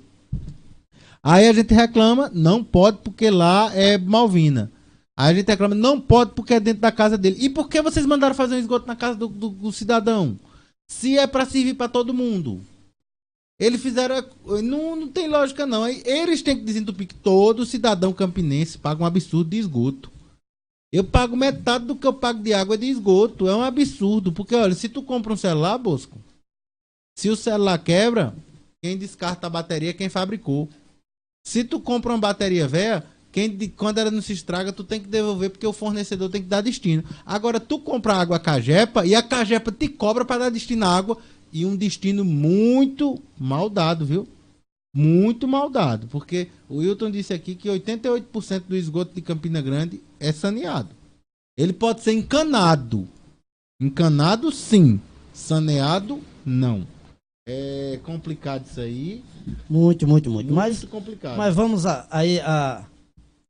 [SPEAKER 1] Aí a gente reclama, não pode porque lá é Malvina. Aí a gente reclama, não pode porque é dentro da casa dele. E por que vocês mandaram fazer um esgoto na casa do cidadão? Se é pra servir pra todo mundo. Eles fizeram. Não tem lógica, não. Eles têm que desentupir que todo cidadão campinense paga um absurdo de esgoto. Eu pago metade do que eu pago de água de esgoto. É um absurdo. Porque, olha, se tu compra um celular, Bosco, se o celular quebra, quem descarta a bateria é quem fabricou. Se tu compra uma bateria velha, quando ela não se estraga, tu tem que devolver porque o fornecedor tem que dar destino. Agora, tu compra água a Cagepa e a Cagepa te cobra para dar destino à água, e um destino muito mal dado, viu? Muito mal dado, porque o Wilton disse aqui que 88% do esgoto de Campina Grande é saneado. Ele pode ser encanado. Encanado, sim. Saneado, não. É complicado isso aí.
[SPEAKER 2] Muito complicado. Mas vamos aí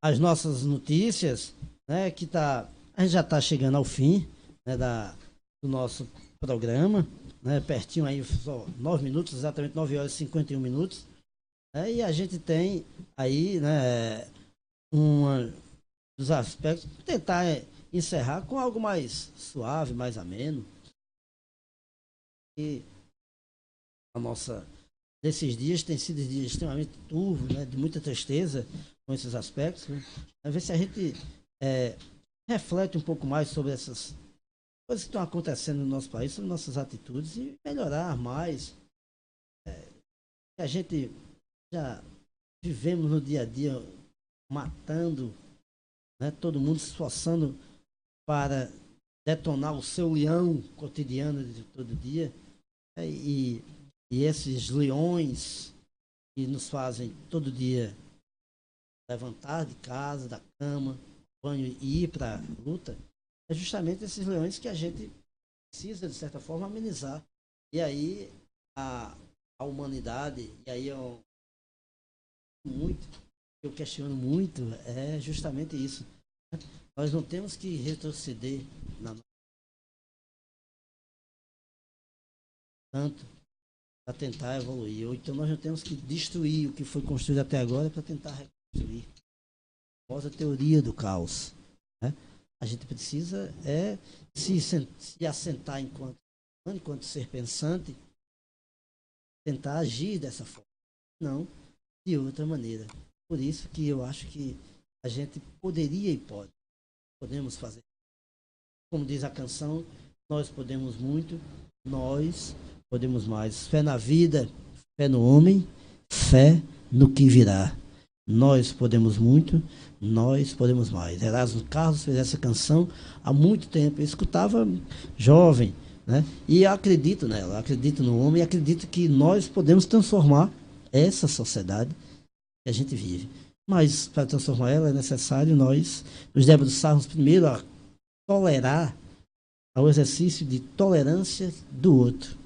[SPEAKER 2] as nossas notícias, né, que a gente já está chegando ao fim, né, do nosso programa, né, pertinho aí, só 9 minutos, exatamente 9 horas e 51 minutos, né, e a gente tem aí, né, um dos aspectos, tentar encerrar com algo mais suave, mais ameno, e desses dias tem sido dias extremamente turvos, né, de muita tristeza com esses aspectos, né? A ver se a gente reflete um pouco mais sobre essas coisas que estão acontecendo no nosso país, sobre nossas atitudes e melhorar mais. A gente já vivemos no dia a dia matando, né, todo mundo se esforçando para detonar o seu leão cotidiano de todo dia, e esses leões que nos fazem todo dia levantar de casa, da cama, banho e ir para a luta, é justamente esses leões que a gente precisa, de certa forma, amenizar. E aí a humanidade, e aí eu questiono muito, é justamente isso. Nós não temos que retroceder tanto para tentar evoluir. Ou então nós não temos que destruir o que foi construído até agora para tentar reconstruir. A famosa teoria do caos. Né? A gente precisa se assentar enquanto ser pensante, tentar agir dessa forma, não de outra maneira. Por isso que eu acho que a gente poderia e podemos fazer. Como diz a canção, nós podemos muito, nós podemos mais. Fé na vida, fé no homem, fé no que virá. Nós podemos muito, nós podemos mais. Erasmo Carlos fez essa canção há muito tempo. Eu escutava jovem, né? E eu acredito nela, acredito no homem, e acredito que nós podemos transformar essa sociedade que a gente vive. Mas para transformar ela é necessário nós nos debruçarmos primeiro a tolerar, ao exercício de tolerância do outro,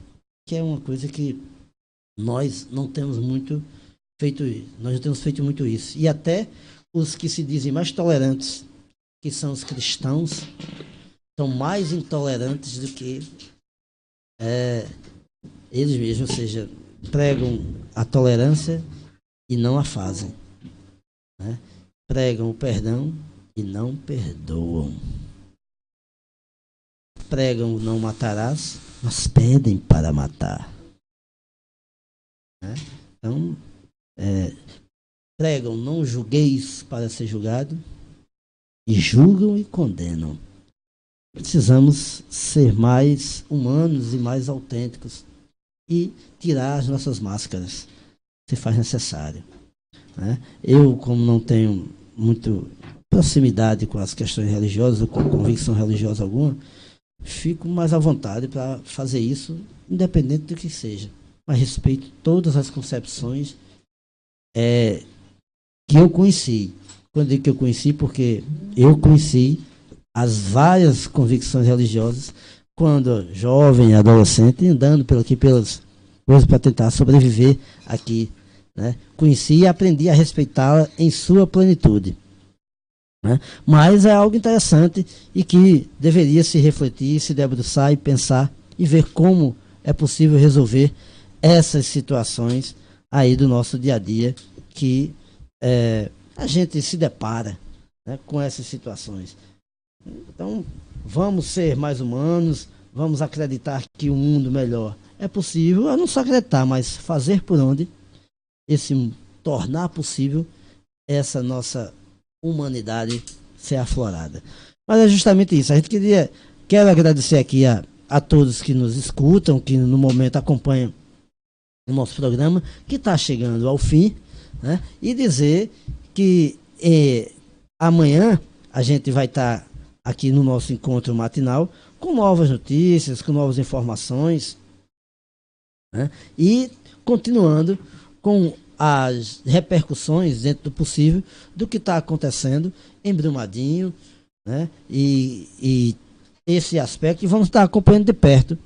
[SPEAKER 2] que é uma coisa que nós não temos muito feito, nós não temos feito muito isso. E até os que se dizem mais tolerantes, que são os cristãos, são mais intolerantes do que eles mesmos, ou seja, pregam a tolerância e não a fazem, né? Pregam o perdão e não perdoam. Pregam o não matarás, mas pedem para matar, né? Então, pregam não julgueis para ser julgado e julgam e condenam. Precisamos ser mais humanos e mais autênticos e tirar as nossas máscaras, se faz necessário, né? Eu, como não tenho muito proximidade com as questões religiosas ou com convicção religiosa alguma, fico mais à vontade para fazer isso, independente do que seja. Mas respeito todas as concepções que eu conheci. Quando digo que eu conheci, porque eu conheci as várias convicções religiosas quando jovem, adolescente, andando pelas coisas para tentar sobreviver aqui, né? Conheci e aprendi a respeitá-la em sua plenitude, né? Mas é algo interessante e que deveria se refletir, se debruçar e pensar e ver como é possível resolver essas situações aí do nosso dia a dia, que a gente se depara, né, com essas situações. Então, vamos ser mais humanos, vamos acreditar que um mundo melhor é possível, não só acreditar, mas fazer por onde tornar possível essa nossa humanidade ser aflorada. Mas é justamente isso. A gente quero agradecer aqui a todos que nos escutam, que no momento acompanham o nosso programa, que está chegando ao fim, né? E dizer que amanhã a gente vai estar aqui no nosso encontro matinal com novas notícias, com novas informações, né? E continuando com as repercussões, dentro do possível, do que está acontecendo em Brumadinho, né? E esse aspecto, e vamos estar acompanhando de perto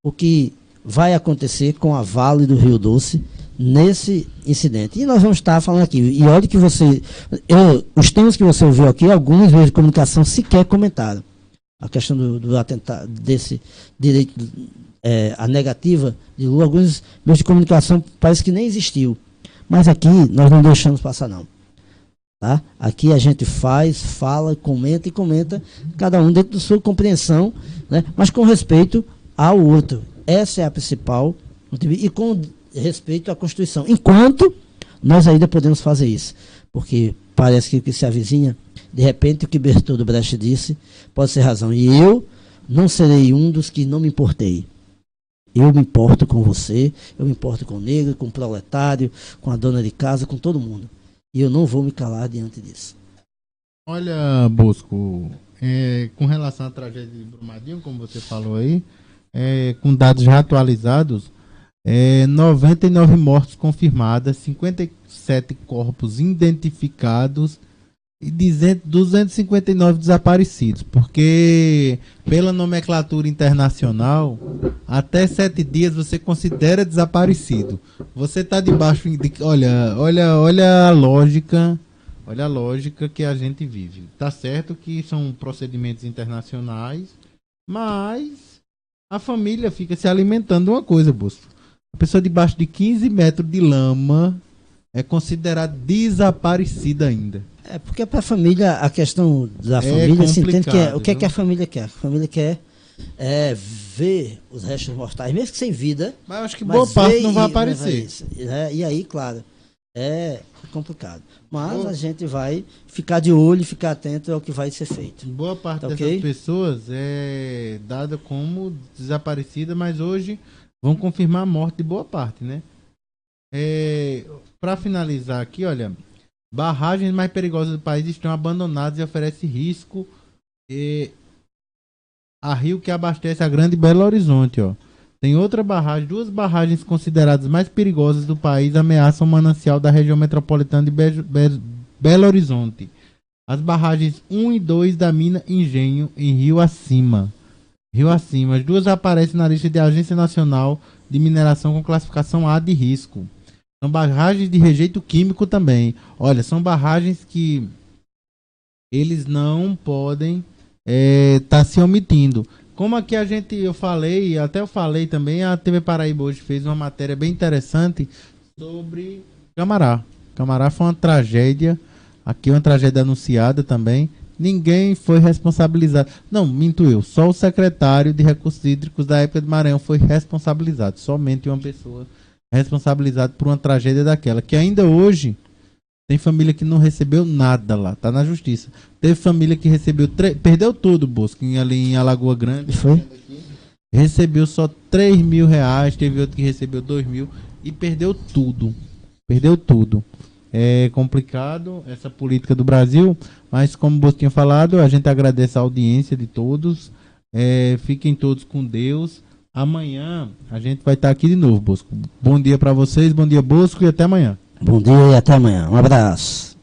[SPEAKER 2] o que vai acontecer com a Vale do Rio Doce nesse incidente. E nós vamos estar falando aqui. E olha que os temas que você ouviu aqui, alguns meios de comunicação sequer comentaram. A questão do atentado, desse direito, a negativa de Lula, alguns meios de comunicação parece que nem existiu. Mas aqui nós não deixamos passar, não. Tá? Aqui a gente fala, comenta, cada um dentro da sua compreensão, né? Mas com respeito ao outro. Essa é a principal, e com respeito à Constituição. Enquanto nós ainda podemos fazer isso. Porque parece que o que se avizinha, de repente o que Bertoldo Brecht disse, pode ser razão. E eu não serei um dos que não me importei. Eu me importo com você, eu me importo com o negro, com o proletário, com a dona de casa, com todo mundo. E eu não vou me calar diante disso.
[SPEAKER 1] Olha, Bosco, com relação à tragédia de Brumadinho, como você falou aí, com dados já atualizados, 99 mortes confirmadas, 57 corpos identificados e 259 desaparecidos, porque pela nomenclatura internacional, até 7 dias você considera desaparecido. Você está debaixo de... Olha a lógica que a gente vive. Tá certo que são procedimentos internacionais, mas a família fica se alimentando de uma coisa, Bosco. A pessoa debaixo de 15 metros de lama é considerada desaparecida ainda.
[SPEAKER 2] É porque para a família, a questão da família, se entende que o que é que a família quer? A família quer ver os restos mortais, mesmo que sem vida.
[SPEAKER 1] Mas eu acho que boa parte não vai aparecer.
[SPEAKER 2] E aí, claro, é complicado. Mas a gente vai ficar de olho, ficar atento ao que vai ser feito.
[SPEAKER 1] Boa parte dessas pessoas é dada como desaparecida, mas hoje vão confirmar a morte de boa parte, né? Para finalizar aqui, olha, barragens mais perigosas do país estão abandonadas e oferecem risco a rio que abastece a Grande Belo Horizonte, ó. Tem outra barragem, 2 barragens consideradas mais perigosas do país ameaçam o manancial da região metropolitana de Belo Horizonte. As barragens 1 e 2 da mina Engenho em Rio Acima. As 2 aparecem na lista de Agência Nacional de Mineração com classificação A de risco. São barragens de rejeito químico também. Olha, são barragens que eles não podem tá se omitindo. Como aqui eu falei também, a TV Paraíba hoje fez uma matéria bem interessante sobre Camará. Camará foi uma tragédia, aqui uma tragédia anunciada também. Ninguém foi responsabilizado. Não, minto eu, só o secretário de Recursos Hídricos da época de Maranhão foi responsabilizado. Somente uma pessoa responsabilizada por uma tragédia daquela, que ainda hoje tem família que não recebeu nada lá, tá na justiça. Teve família que recebeu, perdeu tudo, Bosco, ali em Alagoa Grande.
[SPEAKER 2] Foi?
[SPEAKER 1] Recebeu só 3 mil reais, teve outro que recebeu 2 mil e perdeu tudo. Perdeu tudo. É complicado essa política do Brasil, mas como o Bosco tinha falado, a gente agradece a audiência de todos. Fiquem todos com Deus. Amanhã a gente vai estar aqui de novo, Bosco. Bom dia para vocês, bom dia, Bosco, e até amanhã.
[SPEAKER 2] Bom dia e até amanhã. Um abraço.